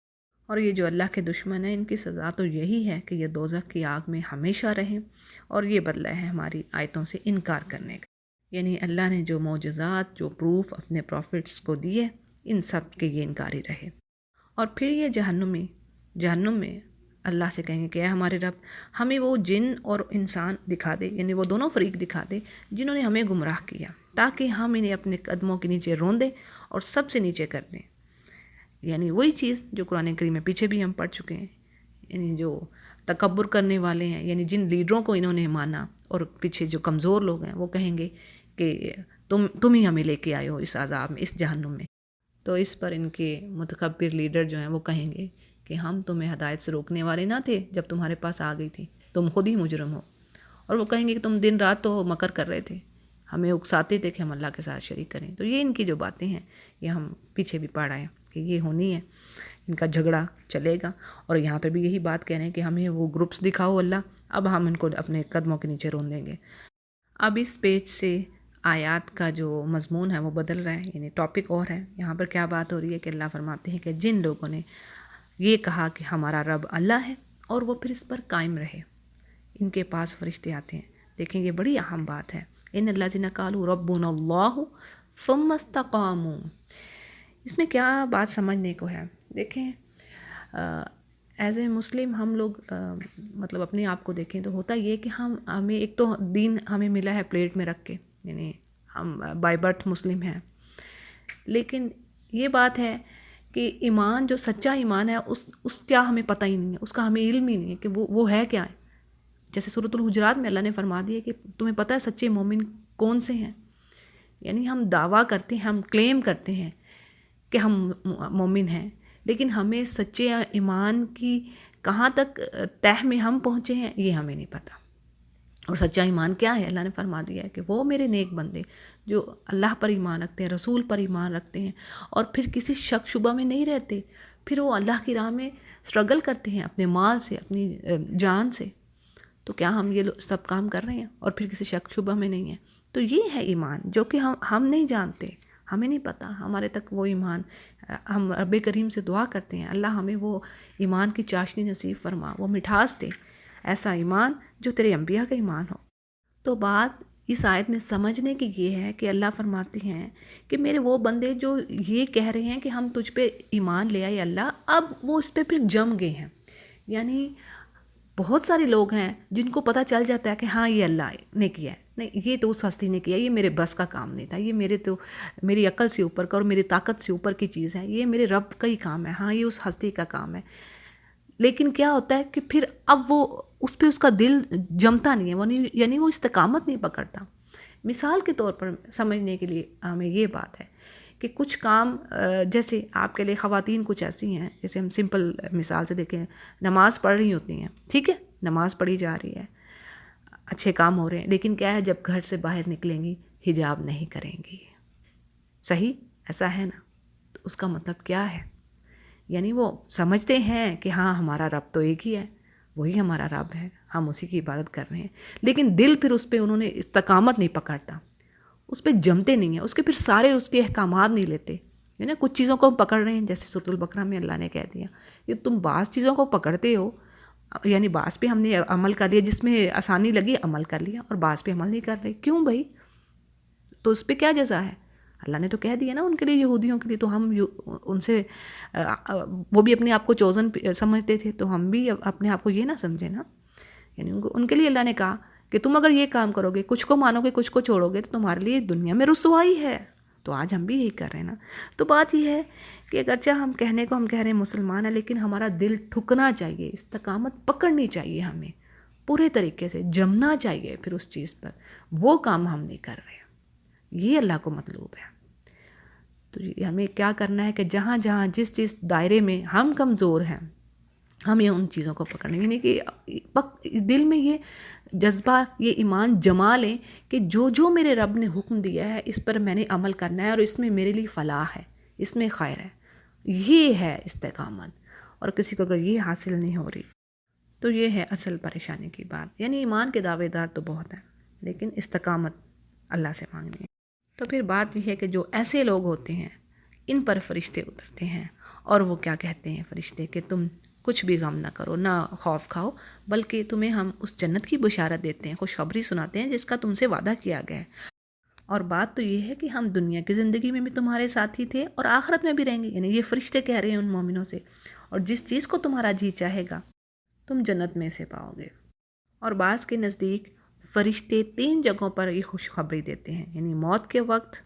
[SPEAKER 1] اور یہ جو اللہ کے دشمن ہیں ان کی سزا تو یہی ہے کہ یہ دوزخ کی آگ میں ہمیشہ رہیں، اور یہ بدلہ ہے ہماری آیتوں سے انکار کرنے کا، یعنی اللہ نے جو معجزات، جو پروف اپنے پروفٹس کو دیے، ان سب کے یہ انکاری رہے۔ اور پھر یہ جہنم میں اللہ سے کہیں گے کہ اے ہمارے رب، ہمیں وہ جن اور انسان دکھا دے، یعنی وہ دونوں فریق دکھا دے جنہوں نے ہمیں گمراہ کیا، تاکہ ہم انہیں اپنے قدموں کے نیچے رون دیں اور سب سے نیچے کر دیں۔ یعنی وہی چیز جو قرآن کریم میں پیچھے بھی ہم پڑھ چکے ہیں، یعنی جو تکبر کرنے والے ہیں، یعنی جن لیڈروں کو انہوں نے مانا، اور پیچھے جو کمزور لوگ ہیں وہ کہیں گے کہ تم ہی ہمیں لے کے آئے ہو اس عذاب میں، اس جہنم میں. تو اس پر ان کے متکبر لیڈر جو ہیں وہ کہیں گے کہ ہم تمہیں ہدایت سے روکنے والے نہ تھے جب تمہارے پاس آ گئی تھی، تم خود ہی مجرم ہو. اور وہ کہیں گے کہ تم دن رات تو مکر کر رہے تھے، ہمیں اکساتے تھے کہ ہم اللہ کے ساتھ شریک کریں. تو یہ ان کی جو باتیں ہیں یہ ہم پیچھے بھی پڑھ آئے ہیں کہ یہ ہونی ہے، ان کا جھگڑا چلے گا. اور یہاں پہ بھی یہی بات کہہ رہے ہیں کہ ہمیں وہ گروپس دکھاؤ اللہ، اب ہم ان کو اپنے قدموں کے نیچے رون دیں گے. اب اس پیج سے آیات کا جو مضمون ہے وہ بدل رہا ہے، یعنی ٹاپک اور ہے. یہاں پر کیا بات ہو رہی ہے کہ اللہ فرماتے ہیں کہ جن لوگوں نے یہ کہا کہ ہمارا رب اللہ ہے اور وہ پھر اس پر قائم رہے، ان کے پاس فرشتے آتے ہیں. دیکھیں یہ بڑی اہم بات ہے. ان الذین قالوا ربنا اللہ ثم استقاموا، اس میں کیا بات سمجھنے کو ہے؟ دیکھیں ایز اے مسلم ہم لوگ مطلب اپنے آپ کو دیکھیں تو ہوتا یہ کہ ہمیں ایک تو دین ہمیں ملا ہے پلیٹ میں رکھ کے، یعنی ہم بائی برتھ مسلم ہیں، لیکن یہ بات ہے کہ ایمان جو سچا ایمان ہے اس کیا ہمیں پتہ ہی نہیں ہے، اس کا ہمیں علم ہی نہیں ہے کہ وہ ہے کیا ہے. جیسے سورۃ الحجرات میں اللہ نے فرما دیا کہ تمہیں پتہ ہے سچے مومن کون سے ہیں. یعنی ہم دعویٰ کرتے ہیں، ہم کلیم کرتے ہیں کہ ہم مومن ہیں، لیکن ہمیں سچے ایمان کی کہاں تک تہ میں ہم پہنچے ہیں یہ ہمیں نہیں پتہ. اور سچا ایمان کیا ہے؟ اللہ نے فرما دیا ہے کہ وہ میرے نیک بندے جو اللہ پر ایمان رکھتے ہیں، رسول پر ایمان رکھتے ہیں، اور پھر کسی شک شبہ میں نہیں رہتے، پھر وہ اللہ کی راہ میں سٹرگل کرتے ہیں اپنے مال سے، اپنی جان سے. تو کیا ہم یہ سب کام کر رہے ہیں اور پھر کسی شک شبہ میں نہیں ہیں؟ تو یہ ہے ایمان جو کہ ہم نہیں جانتے، ہمیں نہیں پتہ ہمارے تک وہ ایمان. ہم رب کریم سے دعا کرتے ہیں اللہ ہمیں وہ ایمان کی چاشنی نصیب فرما، وہ مٹھاس دے، ایسا ایمان جو تیرے انبیاء کا ایمان ہو. تو بات اس آیت میں سمجھنے کی یہ ہے کہ اللہ فرماتے ہیں کہ میرے وہ بندے جو یہ کہہ رہے ہیں کہ ہم تجھ پہ ایمان لے آئے اللہ، اب وہ اس پہ پھر جم گئے ہیں. یعنی بہت سارے لوگ ہیں جن کو پتہ چل جاتا ہے کہ ہاں یہ اللہ نے کیا ہے، نہیں یہ تو اس ہستی نے کیا، یہ میرے بس کا کام نہیں تھا، یہ میری عقل سے اوپر کا اور میری طاقت سے اوپر کی چیز ہے، یہ میرے رب کا ہی کام ہے، ہاں یہ اس ہستی کا کام ہے. لیکن کیا ہوتا ہے کہ پھر اب وہ اس پہ اس کا دل جمتا نہیں ہے، یعنی وہ استقامت نہیں پکڑتا. مثال کے طور پر سمجھنے کے لیے ہمیں یہ بات ہے کہ کچھ کام جیسے آپ کے لیے خواتین کچھ ایسی ہیں، جیسے ہم سمپل مثال سے دیکھیں، نماز پڑھ رہی ہوتی ہیں، ٹھیک ہے نماز پڑھی جا رہی ہے، اچھے کام ہو رہے ہیں، لیکن کیا ہے جب گھر سے باہر نکلیں گی حجاب نہیں کریں گی. صحیح ایسا ہے نا؟ تو اس کا مطلب کیا ہے؟ یعنی وہ سمجھتے ہیں کہ ہاں ہمارا رب تو ایک ہی ہے، وہی ہمارا رب ہے، ہم اسی کی عبادت کر رہے ہیں، لیکن دل پھر اس پہ انہوں نے استقامت نہیں پکڑتا، اس پہ جمتے نہیں ہیں، اس کے پھر سارے اس کے احکامات نہیں لیتے. یعنی کچھ چیزوں کو ہم پکڑ رہے ہیں، جیسے سورۃ البقرہ میں اللہ نے کہہ دیا کہ تم بعض چیزوں کو پکڑتے ہو، یعنی بعض پہ ہم نے عمل کر لیا، جس میں آسانی لگی عمل کر لیا، اور بعض پہ عمل نہیں کر رہے. کیوں بھائی؟ تو اس پہ کیا جزا ہے؟ اللہ نے تو کہہ دیا نا ان کے لیے، یہودیوں کے لیے، تو ہم ان سے وہ بھی اپنے آپ کو چوزن سمجھتے تھے، تو ہم بھی اپنے آپ کو یہ نہ سمجھیں نا. یعنی ان کے لیے اللہ نے کہا کہ تم اگر یہ کام کرو گے، کچھ کو مانو گے کچھ کو چھوڑو گے، تو تمہارے لیے دنیا میں رسوائی ہے. تو آج ہم بھی یہی کر رہے ہیں نا. تو بات یہ ہے کہ اگرچہ ہم کہہ رہے ہیں مسلمان ہیں، لیکن ہمارا دل ٹھکنا چاہیے، استقامت پکڑنی چاہیے، ہمیں پورے طریقے سے جمنا چاہیے پھر اس چیز پر. وہ کام ہم نہیں کر رہے، یہ اللہ کو مطلوب ہے. تو ہمیں کیا کرنا ہے کہ جہاں جہاں جس جس دائرے میں ہم کمزور ہیں، ہمیں ان چیزوں کو پکڑنا، یعنی کہ دل میں یہ جذبہ، یہ ایمان جما لیں کہ جو میرے رب نے حکم دیا ہے اس پر میں نے عمل کرنا ہے، اور اس میں میرے لیے فلاح ہے، اس میں خیر ہے. یہ ہے استقامت. اور کسی کو اگر یہ حاصل نہیں ہو رہی تو یہ ہے اصل پریشانی کی بات. یعنی ایمان کے دعوے دار تو بہت ہیں، لیکن استقامت اللہ سے مانگنی ہے. تو پھر بات یہ ہے کہ جو ایسے لوگ ہوتے ہیں ان پر فرشتے اترتے ہیں، اور وہ کیا کہتے ہیں فرشتے کہ تم کچھ بھی غم نہ کرو، نہ خوف کھاؤ، بلکہ تمہیں ہم اس جنت کی بشارت دیتے ہیں، خوشخبری سناتے ہیں جس کا تم سے وعدہ کیا گیا ہے. اور بات تو یہ ہے کہ ہم دنیا کی زندگی میں بھی تمہارے ساتھی تھے اور آخرت میں بھی رہیں گے. یعنی یہ فرشتے کہہ رہے ہیں ان مومنوں سے، اور جس چیز کو تمہارا جی چاہے گا تم جنت میں سے پاؤ گے. اور بعض کے نزدیک فرشتے 3 جگہوں پر یہ خوشخبری دیتے ہیں، یعنی موت کے وقت،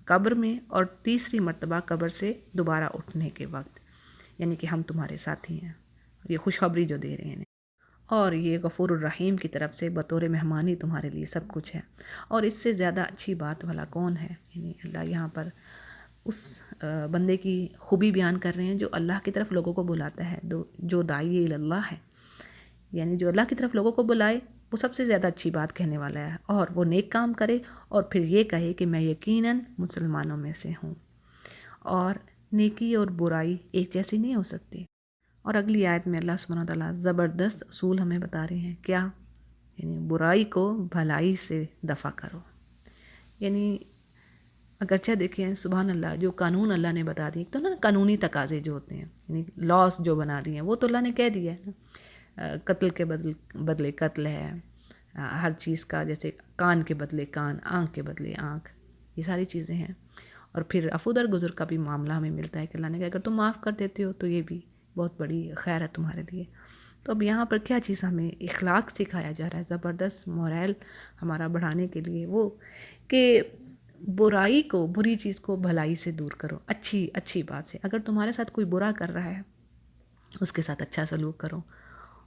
[SPEAKER 1] قبر میں، اور تیسری مرتبہ قبر سے دوبارہ اٹھنے کے وقت. یعنی کہ ہم تمہارے ساتھی ہیں، یہ خوشخبری جو دے رہے ہیں، اور یہ غفور الرحیم کی طرف سے بطور مہمانی تمہارے لیے سب کچھ ہے، اور اس سے زیادہ اچھی بات والا کون ہے؟ یعنی اللہ یہاں پر اس بندے کی خوبی بیان کر رہے ہیں جو اللہ کی طرف لوگوں کو بلاتا ہے، جو داعی اللہ ہے، یعنی جو اللہ کی طرف لوگوں کو بلائے وہ سب سے زیادہ اچھی بات کہنے والا ہے، اور وہ نیک کام کرے اور پھر یہ کہے کہ میں یقیناً مسلمانوں میں سے ہوں، اور نیکی اور برائی ایک جیسی نہیں ہو سکتی۔ اور اگلی آیت میں اللہ سبحانہ وتعالیٰ زبردست اصول ہمیں بتا رہے ہیں، کیا؟ یعنی برائی کو بھلائی سے دفع کرو۔ یعنی اگرچہ دیکھیں سبحان اللہ، جو قانون اللہ نے بتا دی، ایک تو نا قانونی تقاضے جو ہوتے ہیں، یعنی لاس جو بنا دیے ہیں وہ تو اللہ نے کہہ دیا ہے نا، قتل کے بدلے قتل ہے، ہر چیز کا، جیسے کان کے بدلے کان، آنکھ کے بدلے آنکھ، یہ ساری چیزیں ہیں۔ اور پھر عفو درگزر کا بھی معاملہ ہمیں ملتا ہے کہ اللہ نے کہا اگر تم معاف کر دیتے ہو تو یہ بھی بہت بڑی خیر ہے تمہارے لیے۔ تو اب یہاں پر کیا چیز ہمیں اخلاق سکھایا جا رہا ہے، زبردست مورائل ہمارا بڑھانے کے لیے، وہ کہ برائی کو، بری چیز کو بھلائی سے دور کرو، اچھی بات سے۔ اگر تمہارے ساتھ کوئی برا کر رہا ہے اس کے ساتھ اچھا سلوک کرو،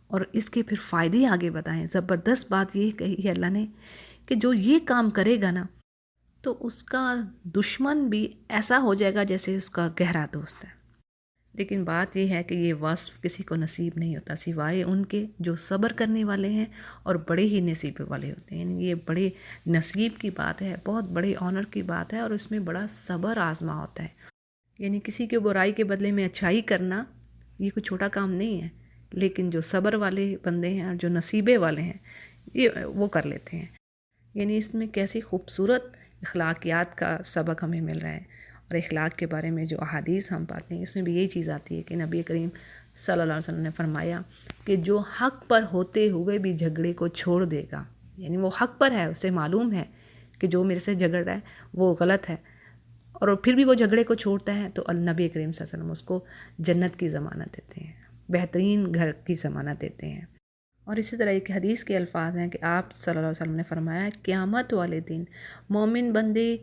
[SPEAKER 1] اور اس کے پھر فائدے آگے بتائیں۔ زبردست بات یہ کہی ہے اللہ نے کہ جو یہ کام کرے گا نا تو اس کا دشمن بھی ایسا ہو جائے گا جیسے اس کا گہرا دوست ہے۔ لیکن بات یہ ہے کہ یہ وصف کسی کو نصیب نہیں ہوتا سوائے ان کے جو صبر کرنے والے ہیں اور بڑے ہی نصیب والے ہوتے ہیں۔ یعنی یہ بڑے نصیب کی بات ہے، بہت بڑے آنر کی بات ہے، اور اس میں بڑا صبر آزما ہوتا ہے۔ یعنی کسی کے برائی کے بدلے میں اچھائی کرنا یہ کوئی چھوٹا کام نہیں ہے، لیکن جو صبر والے بندے ہیں اور جو نصیبے والے ہیں یہ وہ کر لیتے ہیں۔ یعنی اس میں کیسی خوبصورت اخلاقیات کا سبق ہمیں مل رہا ہے، اور اخلاق کے بارے میں جو احادیث ہم پاتے ہیں اس میں بھی یہی چیز آتی ہے کہ نبی کریم صلی اللہ علیہ وسلم نے فرمایا کہ جو حق پر ہوتے ہوئے بھی جھگڑے کو چھوڑ دے گا، یعنی وہ حق پر ہے، اسے معلوم ہے کہ جو میرے سے جھگڑ رہا ہے وہ غلط ہے، اور پھر بھی وہ جھگڑے کو چھوڑتا ہے، تو نبی کریم صلی اللہ علیہ وسلم اس کو جنت کی ضمانت دیتے ہیں، بہترین گھر کی ضمانت دیتے ہیں۔ اور اسی طرح ایک حدیث کے الفاظ ہیں کہ آپ صلی اللہ علیہ وسلم نے فرمایا قیامت والے دن مومن بندے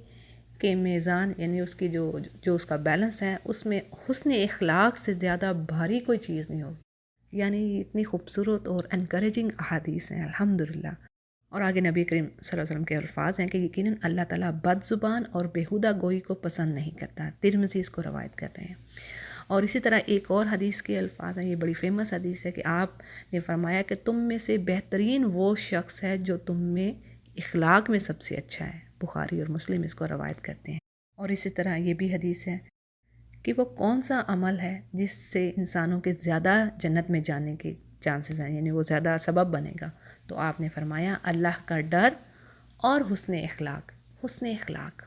[SPEAKER 1] کے میزان، یعنی اس کی جو اس کا بیلنس ہے، اس میں حسن اخلاق سے زیادہ بھاری کوئی چیز نہیں ہوگی۔ یعنی اتنی خوبصورت اور انکریجنگ احادیث ہیں الحمدللہ۔ اور آگے نبی کریم صلی اللہ علیہ وسلم کے الفاظ ہیں کہ یقیناً اللہ تعالیٰ بد زبان اور بیہودہ گوئی کو پسند نہیں کرتا۔ ترمذی اس کو روایت کر رہے ہیں۔ اور اسی طرح ایک اور حدیث کے الفاظ ہیں، یہ بڑی فیمس حدیث ہے کہ آپ نے فرمایا کہ تم میں سے بہترین وہ شخص ہے جو تم میں اخلاق میں سب سے اچھا ہے۔ بخاری اور مسلم اس کو روایت کرتے ہیں۔ اور اسی طرح یہ بھی حدیث ہے کہ وہ کون سا عمل ہے جس سے انسانوں کے زیادہ جنت میں جانے کے چانسز ہیں، یعنی وہ زیادہ سبب بنے گا، تو آپ نے فرمایا اللہ کا ڈر اور حسن اخلاق۔ حسن اخلاق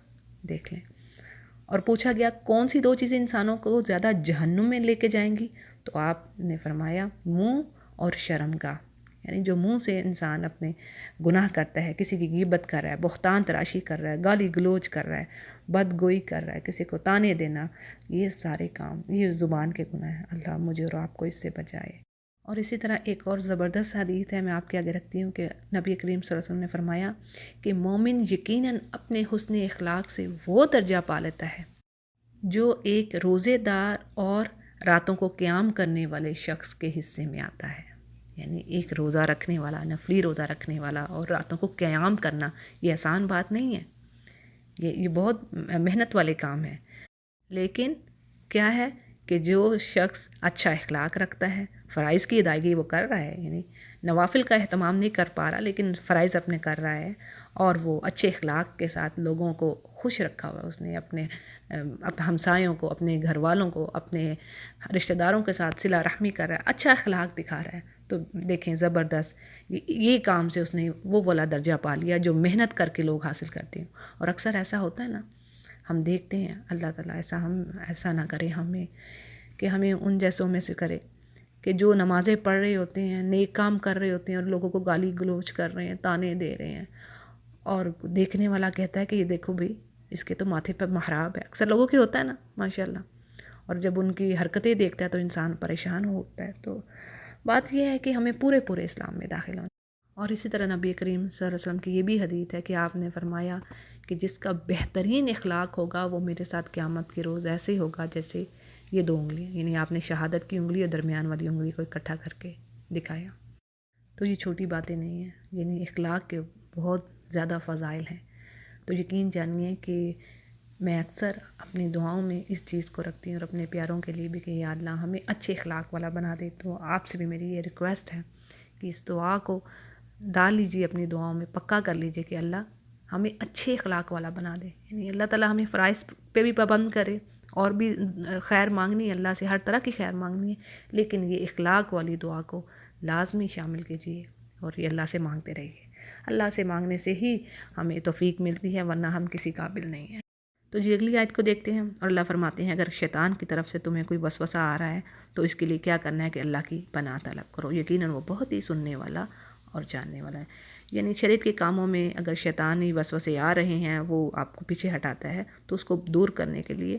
[SPEAKER 1] دیکھ لیں۔ اور پوچھا گیا کون سی دو چیزیں انسانوں کو زیادہ جہنم میں لے کے جائیں گی، تو آپ نے فرمایا منہ اور شرمگاہ، یعنی جو منہ سے انسان اپنے گناہ کرتا ہے، کسی کی غیبت کر رہا ہے، بہتان تراشی کر رہا ہے، گالی گلوچ کر رہا ہے، بدگوئی کر رہا ہے، کسی کو تانے دینا، یہ سارے کام یہ زبان کے گناہ ہیں۔ اللہ مجھے اور آپ کو اس سے بچائے۔ اور اسی طرح ایک اور زبردست حدیث ہے، میں آپ کے آگے رکھتی ہوں کہ نبی کریم صلی اللہ علیہ وسلم نے فرمایا کہ مومن یقیناً اپنے حسن اخلاق سے وہ درجہ پا لیتا ہے جو ایک روزے دار اور راتوں کو قیام کرنے والے شخص کے حصے میں آتا ہے۔ یعنی ایک روزہ رکھنے والا، نفلی روزہ رکھنے والا اور راتوں کو قیام کرنا یہ آسان بات نہیں ہے، یہ بہت محنت والے کام ہے۔ لیکن کیا ہے کہ جو شخص اچھا اخلاق رکھتا ہے، فرائض کی ادائیگی وہ کر رہا ہے، یعنی نوافل کا اہتمام نہیں کر پا رہا لیکن فرائض اپنے کر رہا ہے، اور وہ اچھے اخلاق کے ساتھ لوگوں کو خوش رکھا ہوا ہے، اس نے اپنے ہمسایوں کو، اپنے گھر والوں کو، اپنے رشتہ داروں کے ساتھ صلہ رحمی کر رہا ہے، اچھا اخلاق دکھا رہا ہے، تو دیکھیں زبردست یہ کام سے اس نے وہ والا درجہ پا لیا جو محنت کر کے لوگ حاصل کرتے ہیں۔ اور اکثر ایسا ہوتا ہے نا، ہم دیکھتے ہیں، اللہ تعالیٰ ایسا نہ کرے ہمیں، کہ ہمیں ان جیسوں میں سے کرے کہ جو نمازیں پڑھ رہے ہوتے ہیں، نیک کام کر رہے ہوتے ہیں، اور لوگوں کو گالی گلوچ کر رہے ہیں، تانے دے رہے ہیں، اور دیکھنے والا کہتا ہے کہ یہ دیکھو بھئی اس کے تو ماتھے پر محراب ہے۔ اکثر لوگوں کے ہوتا ہے نا ماشاءاللہ، اور جب ان کی حرکتیں دیکھتا ہے تو انسان پریشان ہوتا ہے۔ تو بات یہ ہے کہ ہمیں پورے اسلام میں داخل ہونا۔ اور اسی طرح نبی کریم صلی اللہ علیہ وسلم کی یہ بھی حدیث ہے کہ آپ نے فرمایا کہ جس کا بہترین اخلاق ہوگا وہ میرے ساتھ قیامت کے روز ایسے ہوگا جیسے یہ 2 انگلیاں، یعنی آپ نے شہادت کی انگلی اور درمیان والی انگلی کو اکٹھا کر کے دکھایا۔ تو یہ چھوٹی باتیں نہیں ہیں، یعنی اخلاق کے بہت زیادہ فضائل ہیں۔ تو یقین جانیے کہ میں اکثر اپنی دعاؤں میں اس چیز کو رکھتی ہوں اور اپنے پیاروں کے لیے بھی کہ یا اللہ ہمیں اچھے اخلاق والا بنا دے۔ تو آپ سے بھی میری یہ ریکویسٹ ہے کہ اس دعا کو ڈال لیجیے اپنی دعاؤں میں، پکا کر لیجیے کہ اللہ ہمیں اچھے اخلاق والا بنا دے، یعنی اللہ تعالیٰ ہمیں فرائض پہ بھی پابند کرے، اور بھی خیر مانگنی ہے اللہ سے، ہر طرح کی خیر مانگنی ہے، لیکن یہ اخلاق والی دعا کو لازمی شامل کیجیے اور یہ اللہ سے مانگتے رہیے۔ اللہ سے مانگنے سے ہی ہمیں توفیق ملتی ہے، ورنہ ہم کسی قابل نہیں ہیں۔ تو جی اگلی آیت کو دیکھتے ہیں، اور اللہ فرماتے ہیں اگر شیطان کی طرف سے تمہیں کوئی وسوسہ آ رہا ہے تو اس کے لیے کیا کرنا ہے کہ اللہ کی پناہ طلب کرو، یقیناً وہ بہت ہی سننے والا اور جاننے والا ہے۔ یعنی شریعت کے کاموں میں اگر شیطانی وسوسے آ رہے ہیں، وہ آپ کو پیچھے ہٹاتا ہے، تو اس کو دور کرنے کے لیے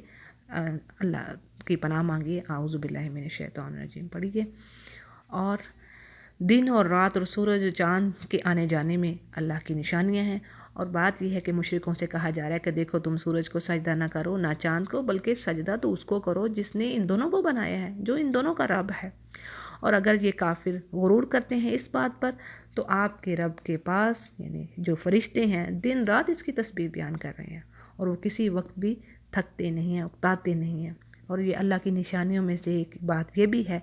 [SPEAKER 1] اللہ کی پناہ مانگیے، اعوذ باللہ من الشیطان الرجیم پڑھیے۔ اور دن اور رات اور سورج و چاند کے آنے جانے میں اللہ کی نشانیاں ہیں، اور بات یہ ہے کہ مشرکوں سے کہا جا رہا ہے کہ دیکھو تم سورج کو سجدہ نہ کرو نہ چاند کو، بلکہ سجدہ تو اس کو کرو جس نے ان دونوں کو بنایا ہے، جو ان دونوں کا رب ہے۔ اور اگر یہ کافر غرور کرتے ہیں اس بات پر، تو آپ کے رب کے پاس یعنی جو فرشتے ہیں دن رات اس کی تسبیح بیان کر رہے ہیں، اور وہ کسی وقت بھی تھکتے نہیں ہیں، اکتاتے نہیں ہیں۔ اور یہ اللہ کی نشانیوں میں سے ایک بات یہ بھی ہے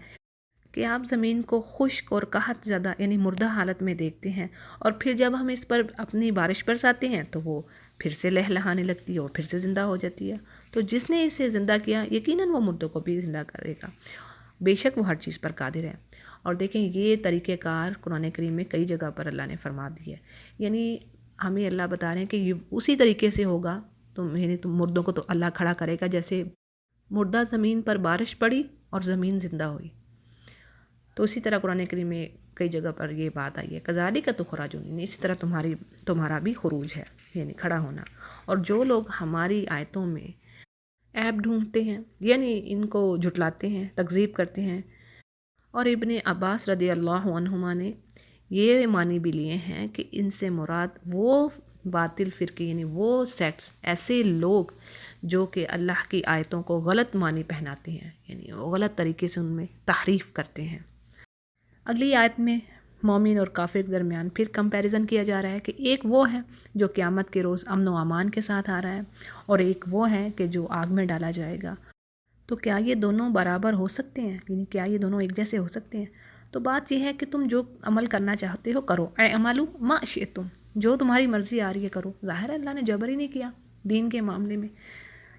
[SPEAKER 1] کہ آپ زمین کو خشک اور قحط زدہ یعنی مردہ حالت میں دیکھتے ہیں، اور پھر جب ہم اس پر اپنی بارش برساتے ہیں تو وہ پھر سے لہلہانے لگتی ہے اور پھر سے زندہ ہو جاتی ہے۔ تو جس نے اسے زندہ کیا یقیناً وہ مردوں کو بھی زندہ کرے گا، بے شک وہ ہر چیز پر قادر ہے۔ اور دیکھیں یہ طریقہ کار قرآن کریم میں کئی جگہ پر اللہ نے فرما دی ہے، یعنی ہمیں اللہ بتا رہے ہیں کہ یہ اسی طریقے سے ہوگا، یعنی تم مردوں کو تو اللہ کھڑا کرے گا جیسے مردہ زمین پر بارش پڑی اور زمین زندہ ہوئی۔ تو اسی طرح قرآن کریم میں کئی جگہ پر یہ بات آئی ہے، کذالک تخرجون، اسی طرح تمہارا بھی خروج ہے، یعنی کھڑا ہونا۔ اور جو لوگ ہماری آیتوں میں عیب ڈھونڈتے ہیں، یعنی ان کو جھٹلاتے ہیں، تکذیب کرتے ہیں، اور ابن عباس رضی اللہ عنہما نے یہ معنی بھی لیے ہیں کہ ان سے مراد وہ باطل فرقے یعنی وہ سیکٹس، ایسے لوگ جو کہ اللہ کی آیتوں کو غلط معنی پہناتے ہیں، یعنی وہ غلط طریقے سے ان میں تحریف کرتے ہیں۔ اگلی آیت میں مومن اور کافر کے درمیان پھر کمپیریزن کیا جا رہا ہے کہ ایک وہ ہے جو قیامت کے روز امن و امان کے ساتھ آ رہا ہے، اور ایک وہ ہے کہ جو آگ میں ڈالا جائے گا۔ تو کیا یہ دونوں برابر ہو سکتے ہیں، یعنی کیا یہ دونوں ایک جیسے ہو سکتے ہیں؟ تو بات یہ ہے کہ تم جو عمل کرنا چاہتے ہو کرو، اعملوا ما شئتم، جو تمہاری مرضی آ رہی ہے کرو۔ ظاہر ہے اللہ نے جبر ہی نہیں کیا دین کے معاملے میں،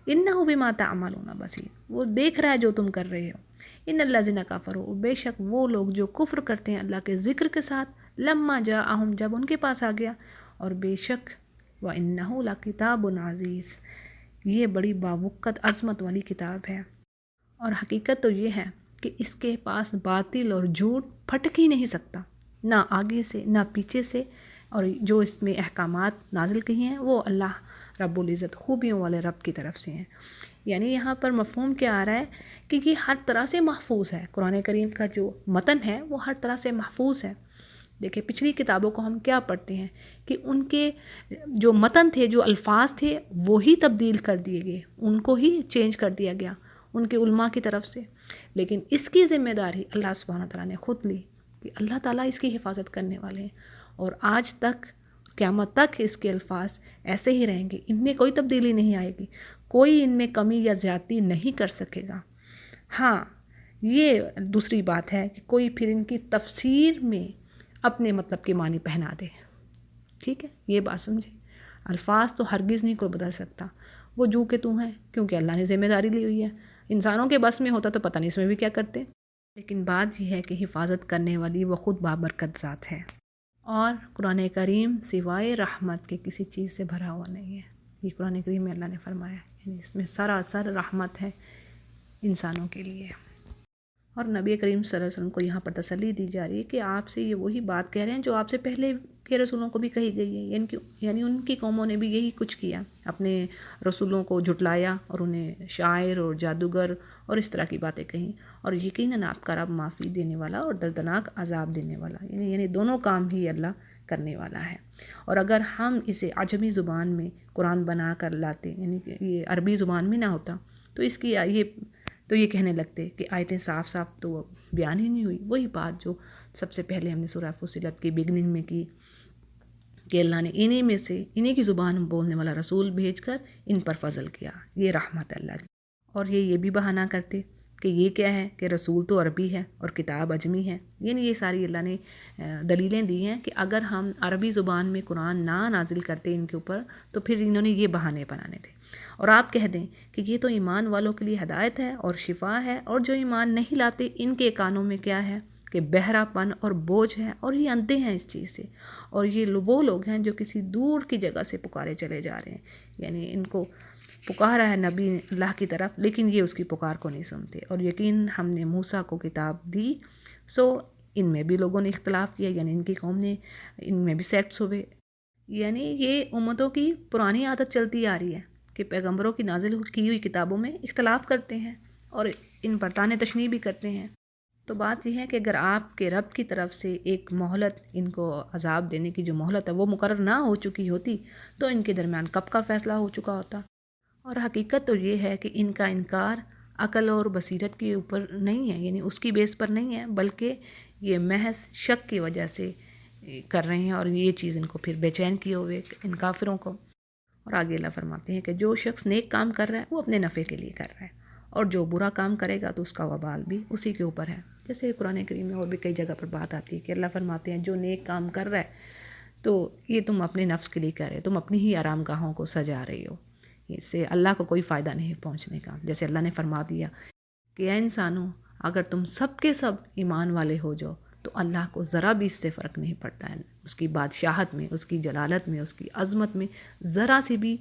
[SPEAKER 1] انہ بما تعملون بصیر، وہ دیکھ رہا ہے جو تم کر رہے ہو۔ ان الذین کفروا، بے شک وہ لوگ جو کفر کرتے ہیں اللہ کے ذکر کے ساتھ، لما جاءہم، جب ان کے پاس آ گیا، اور بے شک وَإِنَّهُ لَكِتَابٌ عزیز، یہ بڑی باوقت عظمت والی کتاب ہے۔ اور حقیقت تو یہ ہے کہ اس کے پاس باطل اور جھوٹ پھٹک ہی نہیں سکتا، نہ آگے سے نہ پیچھے سے، اور جو اس میں احکامات نازل کیے ہیں وہ اللہ رب العزت خوبیوں والے رب کی طرف سے ہیں۔ یعنی یہاں پر مفہوم کیا آ رہا ہے کہ یہ ہر طرح سے محفوظ ہے، قرآن کریم کا جو متن ہے وہ ہر طرح سے محفوظ ہے۔ دیکھیں پچھلی کتابوں کو ہم کیا پڑھتے ہیں کہ ان کے جو متن تھے، جو الفاظ تھے، وہی تبدیل کر دیے گئے، ان کو ہی چینج کر دیا گیا ان کے علماء کی طرف سے، لیکن اس کی ذمہ داری اللہ سبحانہ تعالیٰ نے خود لی کہ اللہ تعالیٰ اس کی حفاظت کرنے والے ہیں، اور آج تک قیامت تک اس کے الفاظ ایسے ہی رہیں گے، ان میں کوئی تبدیلی نہیں آئے گی، کوئی ان میں کمی یا زیادتی نہیں کر سکے گا۔ ہاں یہ دوسری بات ہے کہ کوئی پھر ان کی تفسیر میں اپنے مطلب کے معنی پہنا دے، ٹھیک ہے، یہ بات سمجھے، الفاظ تو ہرگز نہیں کوئی بدل سکتا، وہ جو کہ تو ہیں، کیونکہ اللہ نے ذمہ داری لی ہوئی ہے۔ انسانوں کے بس میں ہوتا تو پتہ نہیں اس میں بھی کیا کرتے، لیکن بات یہ ہے کہ حفاظت کرنے والی وہ خود بابرکت ذات ہے، اور قرآن کریم سوائے رحمت کے کسی چیز سے بھرا ہوا نہیں ہے۔ یہ قرآن کریم میں اللہ نے فرمایا، یعنی اس میں سراسر رحمت ہے انسانوں کے لیے۔ اور نبی کریم صلی اللہ علیہ وسلم کو یہاں پر تسلی دی جا رہی ہے کہ آپ سے یہ وہی بات کہہ رہے ہیں جو آپ سے پہلے کے رسولوں کو بھی کہی گئی ہے، یعنی ان کی قوموں نے بھی یہی کچھ کیا، اپنے رسولوں کو جھٹلایا اور انہیں شاعر اور جادوگر اور اس طرح کی باتیں کہیں، اور یقیناً آپ کا رب معافی دینے والا اور دردناک عذاب دینے والا، یعنی دونوں کام ہی اللہ کرنے والا ہے۔ اور اگر ہم اسے عجمی زبان میں قرآن بنا کر لاتے، یعنی کہ یہ عربی زبان میں نہ ہوتا، تو اس کی یہ تو یہ کہنے لگتے کہ آیتیں صاف صاف تو بیان ہی نہیں ہوئی، وہی بات جو سب سے پہلے ہم نے سورہ فصلت کی بگننگ میں کی کہ اللہ نے انہی کی زبان بولنے والا رسول بھیج کر ان پر فضل کیا، یہ رحمت اللہ کی۔ اور یہ بھی بہانہ کرتے کہ یہ کیا ہے کہ رسول تو عربی ہے اور کتاب اجمی ہے، یعنی یہ ساری اللہ نے دلیلیں دی ہیں کہ اگر ہم عربی زبان میں قرآن نہ نازل کرتے ان کے اوپر تو پھر انہوں نے یہ بہانے بنانے تھے۔ اور آپ کہہ دیں کہ یہ تو ایمان والوں کے لیے ہدایت ہے اور شفا ہے، اور جو ایمان نہیں لاتے ان کے کانوں میں کیا ہے کہ بہرا پن اور بوجھ ہے، اور یہ اندھے ہیں اس چیز سے، اور یہ وہ لوگ ہیں جو کسی دور کی جگہ سے پکارے چلے جا رہے ہیں، یعنی ان کو پکارا ہے نبی اللہ کی طرف لیکن یہ اس کی پکار کو نہیں سنتے۔ اور یقین ہم نے موسیٰ کو کتاب دی، سو ان میں بھی لوگوں نے اختلاف کیا، یعنی ان کی قوم نے، ان میں بھی سیکٹس ہوئے، یعنی یہ امتوں کی پرانی عادت چلتی آ رہی ہے کہ پیغمبروں کی نازل کی ہوئی کتابوں میں اختلاف کرتے ہیں اور ان پر طعن تشنیع بھی کرتے ہیں۔ تو بات یہ ہے کہ اگر آپ کے رب کی طرف سے ایک مہلت، ان کو عذاب دینے کی جو مہلت ہے وہ مقرر نہ ہو چکی ہوتی تو ان کے درمیان کب کا فیصلہ ہو چکا ہوتا۔ اور حقیقت تو یہ ہے کہ ان کا انکار عقل اور بصیرت کے اوپر نہیں ہے، یعنی اس کی بیس پر نہیں ہے، بلکہ یہ محض شک کی وجہ سے کر رہے ہیں، اور یہ چیز ان کو پھر بے چین کیے ہوئے ان کافروں کو۔ اور آگے اللہ فرماتے ہیں کہ جو شخص نیک کام کر رہا ہے وہ اپنے نفع کے لیے کر رہا ہے، اور جو برا کام کرے گا تو اس کا وبال بھی اسی کے اوپر ہے۔ جیسے قرآن کریم میں اور بھی کئی جگہ پر بات آتی ہے کہ اللہ فرماتے ہیں جو نیک کام کر رہا ہے تو یہ تم اپنے نفس کے لیے کر رہے، تم اپنی ہی آرام گاہوں کو سجا رہی ہو، اس سے اللہ کو کوئی فائدہ نہیں پہنچنے کا۔ جیسے اللہ نے فرما دیا کہ اے انسانوں اگر تم سب کے سب ایمان والے ہو جاؤ تو اللہ کو ذرا بھی اس سے فرق نہیں پڑتا ہے، اس کی بادشاہت میں، اس کی جلالت میں، اس کی عظمت میں ذرا سی بھی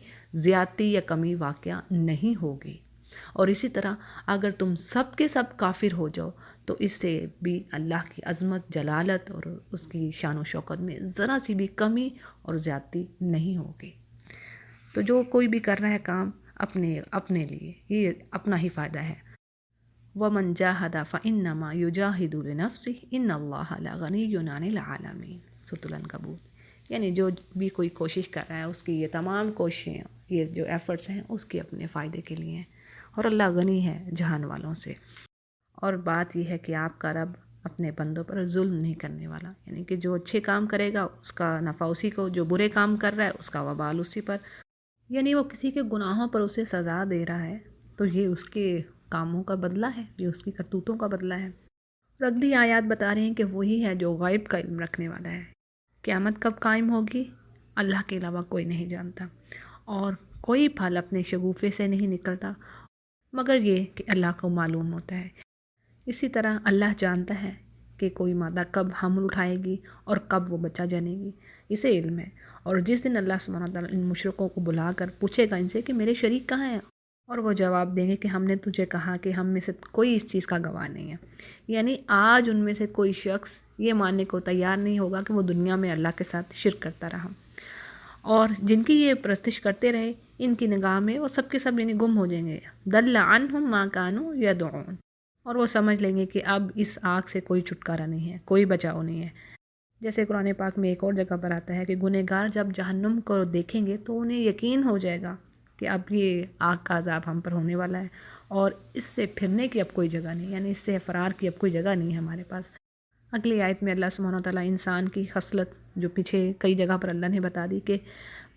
[SPEAKER 1] زیادتی یا کمی واقعہ نہیں ہوگی۔ اور اسی طرح اگر تم سب کے سب کافر ہو جاؤ تو اس سے بھی اللہ کی عظمت، جلالت اور اس کی شان و شوکت میں ذرا سی بھی کمی اور زیادتی نہیں ہوگی۔ تو جو کوئی بھی کر رہا ہے کام اپنے لیے، یہ اپنا ہی فائدہ ہے۔ وَمَنْ جَاهَدَ فَإِنَّمَا يُجَاهِدُ لِنَفْسِهِ إِنَّ اللَّهَ لَغَنِيٌّ عَنِ الْعَالَمِينَ، سورۃ العنکبوت۔ یعنی جو بھی کوئی کوشش کر رہا ہے اس کی یہ تمام کوششیں، یہ جو ایفرٹس ہیں اس کے اپنے فائدے کے لیے ہیں، اور اللہ غنی ہے جہان والوں سے۔ اور بات یہ ہے کہ آپ کا رب اپنے بندوں پر ظلم نہیں کرنے والا، یعنی کہ جو اچھے کام کرے گا اس کا نفع اسی کو، جو برے کام کر رہا ہے اس کا وبال اسی پر، یعنی وہ کسی کے گناہوں پر اسے سزا دے رہا ہے تو یہ اس کے کاموں کا بدلہ ہے، یہ اس کی کرتوتوں کا بدلہ ہے۔ اور اگلی آیات بتا رہے ہیں کہ وہی ہے جو غیب کا علم رکھنے والا ہے، قیامت کب قائم ہوگی اللہ کے علاوہ کوئی نہیں جانتا، اور کوئی پھل اپنے شگوفے سے نہیں نکلتا مگر یہ کہ اللہ کو معلوم ہوتا ہے۔ اسی طرح اللہ جانتا ہے کہ کوئی مادہ کب حمل اٹھائے گی اور کب وہ بچہ جنے گی، اسے علم ہے۔ اور جس دن اللہ سبحانہ وتعالیٰ ان مشرکوں کو بلا کر پوچھے گا ان سے کہ میرے شریک کہاں ہیں، اور وہ جواب دیں گے کہ ہم نے تجھے کہا کہ ہم میں سے کوئی اس چیز کا گواہ نہیں ہے، یعنی آج ان میں سے کوئی شخص یہ ماننے کو تیار نہیں ہوگا کہ وہ دنیا میں اللہ کے ساتھ شرک کرتا رہا، اور جن کی یہ پرستش کرتے رہے ان کی نگاہ میں وہ سب کے سب یعنی گم ہو جائیں گے، ضل عنہم ما کانوا یدعون، اور وہ سمجھ لیں گے کہ اب اس آگ سے کوئی چھٹکارا نہیں ہے، کوئی بچاؤ نہیں ہے۔ جیسے قرآن پاک میں ایک اور جگہ پر آتا ہے کہ گنہگار جب جہنم کو دیکھیں گے تو انہیں یقین ہو جائے گا کہ اب یہ آگ کا عذاب ہم پر ہونے والا ہے، اور اس سے پھرنے کی اب کوئی جگہ نہیں، یعنی اس سے فرار کی اب کوئی جگہ نہیں ہے ہمارے پاس۔ اگلی آیت میں اللہ سبحانہ وتعالیٰ انسان کی خصلت جو پیچھے کئی جگہ پر اللہ نے بتا دی کہ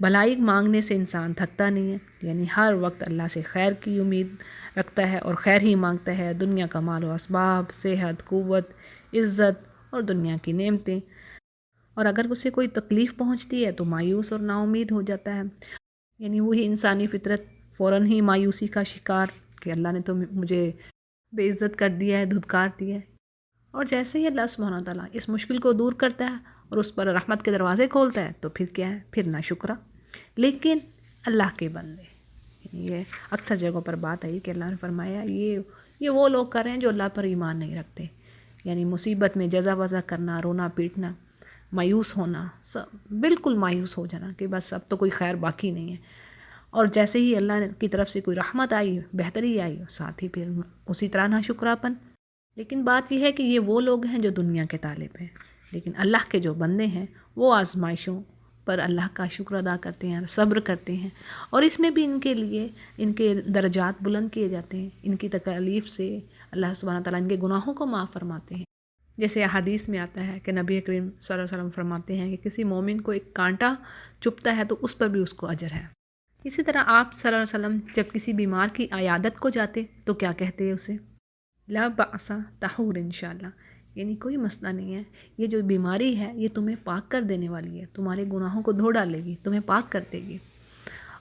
[SPEAKER 1] بھلائی مانگنے سے انسان تھکتا نہیں ہے، یعنی ہر وقت اللہ سے خیر کی امید رکھتا ہے اور خیر ہی مانگتا ہے، دنیا کا مال و اسباب، صحت، قوت، عزت اور دنیا کی نعمتیں، اور اگر اسے کوئی تکلیف پہنچتی ہے تو مایوس اور نا امید ہو جاتا ہے، یعنی وہی انسانی فطرت فوراً ہی مایوسی کا شکار کہ اللہ نے تو مجھے بے عزت کر دیا ہے، دھتکار دیا ہے۔ اور جیسے ہی اللہ سبحانہ وتعالیٰ اس مشکل کو دور کرتا ہے اور اس پر رحمت کے دروازے کھولتا ہے تو پھر کیا ہے، پھر نہ شکرہ۔ لیکن اللہ کے بندے، یعنی یہ اکثر جگہوں پر بات آئی کہ اللہ نے فرمایا یہ وہ لوگ کر رہے ہیں جو اللہ پر ایمان نہیں رکھتے، یعنی مصیبت میں جزا وزا کرنا، رونا پیٹنا، مایوس ہونا، سب بالکل مایوس ہو جانا کہ بس اب تو کوئی خیر باقی نہیں ہے، اور جیسے ہی اللہ کی طرف سے کوئی رحمت آئی، بہتری آئی، ساتھ ہی پھر اسی طرح نہ شکراپن۔ لیکن بات یہ ہے کہ یہ وہ لوگ ہیں جو دنیا کے طالب ہیں، لیکن اللہ کے جو بندے ہیں وہ آزمائشوں پر اللہ کا شکر ادا کرتے ہیں، صبر کرتے ہیں، اور اس میں بھی ان کے لیے ان کے درجات بلند کیے جاتے ہیں، ان کی تکالیف سے اللہ سبحانہ تعالیٰ ان کے گناہوں کو معاف فرماتے ہیں۔ جیسے حدیث میں آتا ہے کہ نبی کریم صلی اللہ علیہ وسلم فرماتے ہیں کہ کسی مومن کو ایک کانٹا چبھتا ہے تو اس پر بھی اس کو اجر ہے۔ اسی طرح آپ صلی اللہ علیہ وسلم جب کسی بیمار کی عیادت کو جاتے تو کیا کہتے ہیں اسے؟ لا بأس طہور انشاءاللہ، یعنی کوئی مسئلہ نہیں ہے، یہ جو بیماری ہے یہ تمہیں پاک کر دینے والی ہے، تمہارے گناہوں کو دھو ڈالے گی، تمہیں پاک کر دے گی۔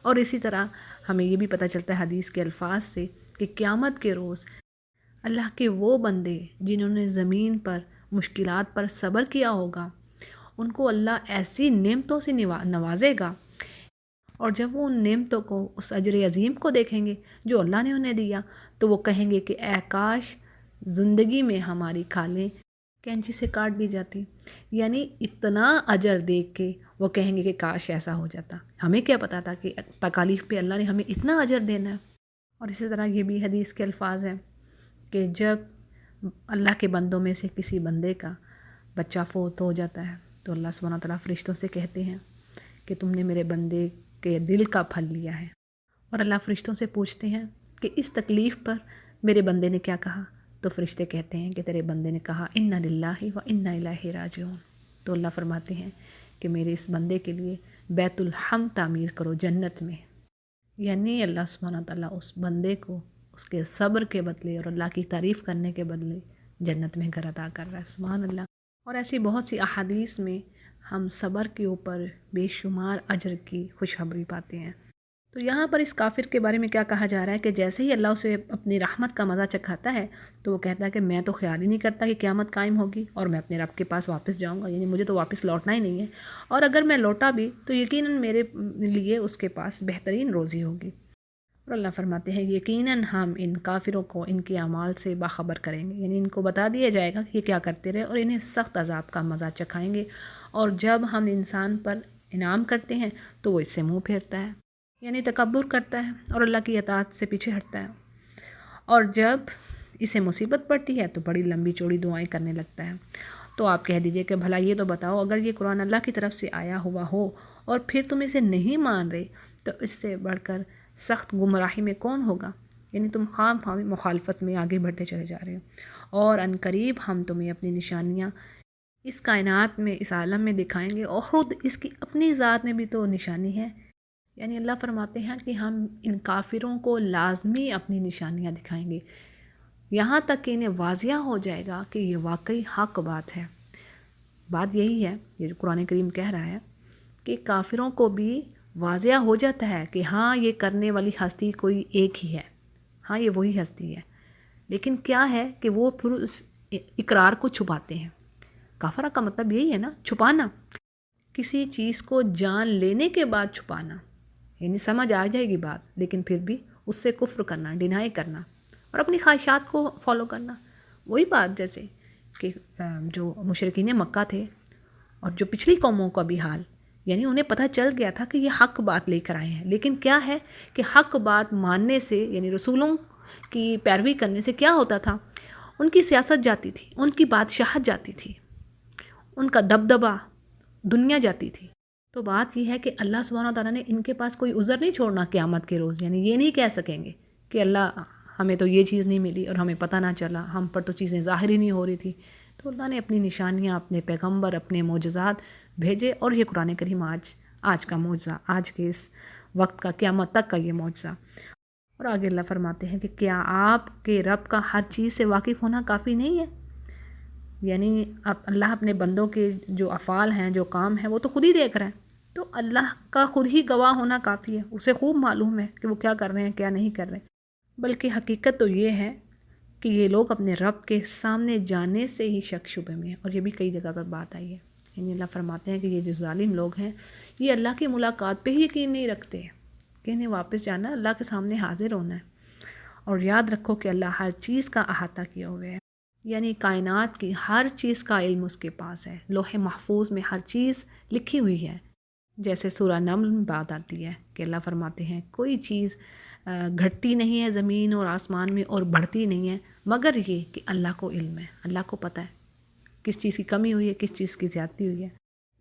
[SPEAKER 1] اور اسی طرح ہمیں یہ بھی پتہ چلتا ہے حدیث کے الفاظ سے کہ قیامت کے روز اللہ کے وہ بندے جنہوں نے زمین پر مشکلات پر صبر کیا ہوگا، ان کو اللہ ایسی نعمتوں سے نوازے گا، اور جب وہ ان نعمتوں کو، اس اجر عظیم کو دیکھیں گے جو اللہ نے انہیں دیا، تو وہ کہیں گے کہ اے کاش زندگی میں ہماری کھالیں کینچی سے کاٹ دی جاتی، یعنی اتنا اجر دیکھ کے وہ کہیں گے کہ کاش ایسا ہو جاتا، ہمیں کیا پتہ تھا کہ تکالیف پہ اللہ نے ہمیں اتنا اجر دینا ہے۔ اور اسی طرح یہ بھی حدیث کے الفاظ ہیں کہ جب اللہ کے بندوں میں سے کسی بندے کا بچہ فوت ہو جاتا ہے تو اللہ سبحانہ تعالیٰ فرشتوں سے کہتے ہیں کہ تم نے میرے بندے کے دل کا پھل لیا ہے، اور اللہ فرشتوں سے پوچھتے ہیں کہ اس تکلیف پر میرے بندے نے کیا کہا، تو فرشتے کہتے ہیں کہ تیرے بندے نے کہا انا للہ و انا الیہ راجعون، تو اللہ فرماتے ہیں کہ میرے اس بندے کے لیے بیت الحم تعمیر کرو جنت میں، یعنی اللہ سبحانہ تعالیٰ اس بندے کو اس کے صبر کے بدلے اور اللہ کی تعریف کرنے کے بدلے جنت میں گھر عطا کر رہا ہے، سبحان اللہ۔ اور ایسی بہت سی احادیث میں ہم صبر کے اوپر بے شمار اجر کی خوشخبری پاتے ہیں۔ تو یہاں پر اس کافر کے بارے میں کیا کہا جا رہا ہے کہ جیسے ہی اللہ اسے اپنی رحمت کا مزہ چکھاتا ہے تو وہ کہتا ہے کہ میں تو خیال ہی نہیں کرتا کہ قیامت قائم ہوگی اور میں اپنے رب کے پاس واپس جاؤں گا، یعنی مجھے تو واپس لوٹنا ہی نہیں ہے، اور اگر میں لوٹا بھی تو یقیناً میرے لیے اس کے پاس بہترین روزی ہوگی۔ اور اللہ فرماتے ہیں یقیناً ہم ان کافروں کو ان کے اعمال سے باخبر کریں گے، یعنی ان کو بتا دیا جائے گا کہ یہ کیا کرتے رہے، اور انہیں سخت عذاب کا مزہ چکھائیں گے، اور جب ہم انسان پر انعام کرتے ہیں تو وہ اس سے منہ پھیرتا ہے، یعنی تکبر کرتا ہے اور اللہ کی اطاعت سے پیچھے ہٹتا ہے، اور جب اسے مصیبت پڑتی ہے تو بڑی لمبی چوڑی دعائیں کرنے لگتا ہے۔ تو آپ کہہ دیجئے کہ بھلا یہ تو بتاؤ، اگر یہ قرآن اللہ کی طرف سے آیا ہوا ہو اور پھر تم اسے نہیں مان رہے تو اس سے بڑھ کر سخت گمراہی میں کون ہوگا، یعنی تم خام خواہ مخالفت میں آگے بڑھتے چلے جا رہے ہو، اور ان قریب ہم تمہیں اپنی نشانیاں اس کائنات میں، اس عالم میں دکھائیں گے، اور خود اس کی اپنی ذات میں بھی تو نشانی ہے، یعنی اللہ فرماتے ہیں کہ ہم ان کافروں کو لازمی اپنی نشانیاں دکھائیں گے، یہاں تک کہ انہیں واضح ہو جائے گا کہ یہ واقعی حق بات ہے۔ بات یہی ہے، یہ جو قرآن کریم کہہ رہا ہے کہ کافروں کو بھی واضح ہو جاتا ہے کہ ہاں یہ کرنے والی ہستی کوئی ایک ہی ہے، ہاں یہ وہی ہستی ہے، لیکن کیا ہے کہ وہ پھر اس اقرار کو چھپاتے ہیں۔ کافرہ کا مطلب یہی ہے نا، چھپانا، کسی چیز کو جان لینے کے بعد چھپانا، یعنی سمجھ آ جائے گی بات لیکن پھر بھی اس سے کفر کرنا، ڈینائی کرنا، اور اپنی خواہشات کو فالو کرنا۔ وہی بات جیسے کہ جو مشرکین مکہ تھے اور جو پچھلی قوموں کا بھی حال، یعنی انہیں پتہ چل گیا تھا کہ یہ حق بات لے کر آئے ہیں، لیکن کیا ہے کہ حق بات ماننے سے، یعنی رسولوں کی پیروی کرنے سے کیا ہوتا تھا، ان کی سیاست جاتی تھی، ان کی بادشاہت جاتی تھی، ان کا دبدبہ، دنیا جاتی تھی۔ تو بات یہ ہے کہ اللہ سبحانہ تعالیٰ نے ان کے پاس کوئی عذر نہیں چھوڑنا قیامت کے روز، یعنی یہ نہیں کہہ سکیں گے کہ اللہ ہمیں تو یہ چیز نہیں ملی اور ہمیں پتہ نہ چلا، ہم پر تو چیزیں ظاہر ہی نہیں ہو رہی تھی۔ تو اللہ نے اپنی نشانیاں، اپنے پیغمبر، اپنے معجزات بھیجے، اور یہ قرآن کریم آج کا معجزہ، آج کے اس وقت کا، قیامت تک کا یہ معجزہ۔ اور آگے اللہ فرماتے ہیں کہ کیا آپ کے رب کا ہر چیز سے واقف ہونا کافی نہیں ہے، یعنی اللہ اپنے بندوں کے جو افعال ہیں، جو کام ہیں، وہ تو خود ہی دیکھ رہے ہیں، تو اللہ کا خود ہی گواہ ہونا کافی ہے، اسے خوب معلوم ہے کہ وہ کیا کر رہے ہیں، کیا نہیں کر رہے۔ بلکہ حقیقت تو یہ ہے کہ یہ لوگ اپنے رب کے سامنے جانے سے ہی شک شبے میں ہیں، اور یہ بھی کئی جگہ پر بات آئی ہے، یعنی اللہ فرماتے ہیں کہ یہ جو ظالم لوگ ہیں یہ اللہ کی ملاقات پہ ہی یقین نہیں رکھتے کہ انہیں واپس جانا ہے، اللہ کے سامنے حاضر ہونا ہے۔ اور یاد رکھو کہ اللہ ہر چیز کا احاطہ کیا ہوا ہے، یعنی کائنات کی ہر چیز کا علم اس کے پاس ہے، لوح محفوظ میں ہر چیز لکھی ہوئی ہے۔ جیسے سورہ نمل میں بات آتی ہے کہ اللہ فرماتے ہیں کوئی چیز گھٹتی نہیں ہے زمین اور آسمان میں اور بڑھتی نہیں ہے، مگر یہ کہ اللہ کو علم ہے، اللہ کو پتہ ہے کس چیز کی کمی ہوئی ہے، کس چیز کی زیادتی ہوئی ہے۔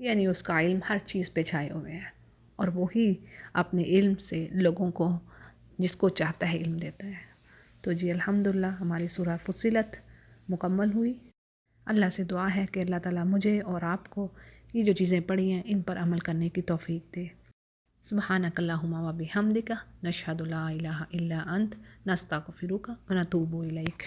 [SPEAKER 1] یعنی اس کا علم ہر چیز پہ چھائے ہوئے ہیں، اور وہی اپنے علم سے لوگوں کو جس کو چاہتا ہے علم دیتا ہے۔ تو جی الحمدللہ ہماری سورہ فصلت مکمل ہوئی۔ اللہ سے دعا ہے کہ اللہ تعالیٰ مجھے اور آپ کو یہ جو چیزیں پڑھی ہیں ان پر عمل کرنے کی توفیق دے۔ سبحانک اللہم و بحمدک، نشہد لا الہ الا انت، نستغفرک و نتوب الیک۔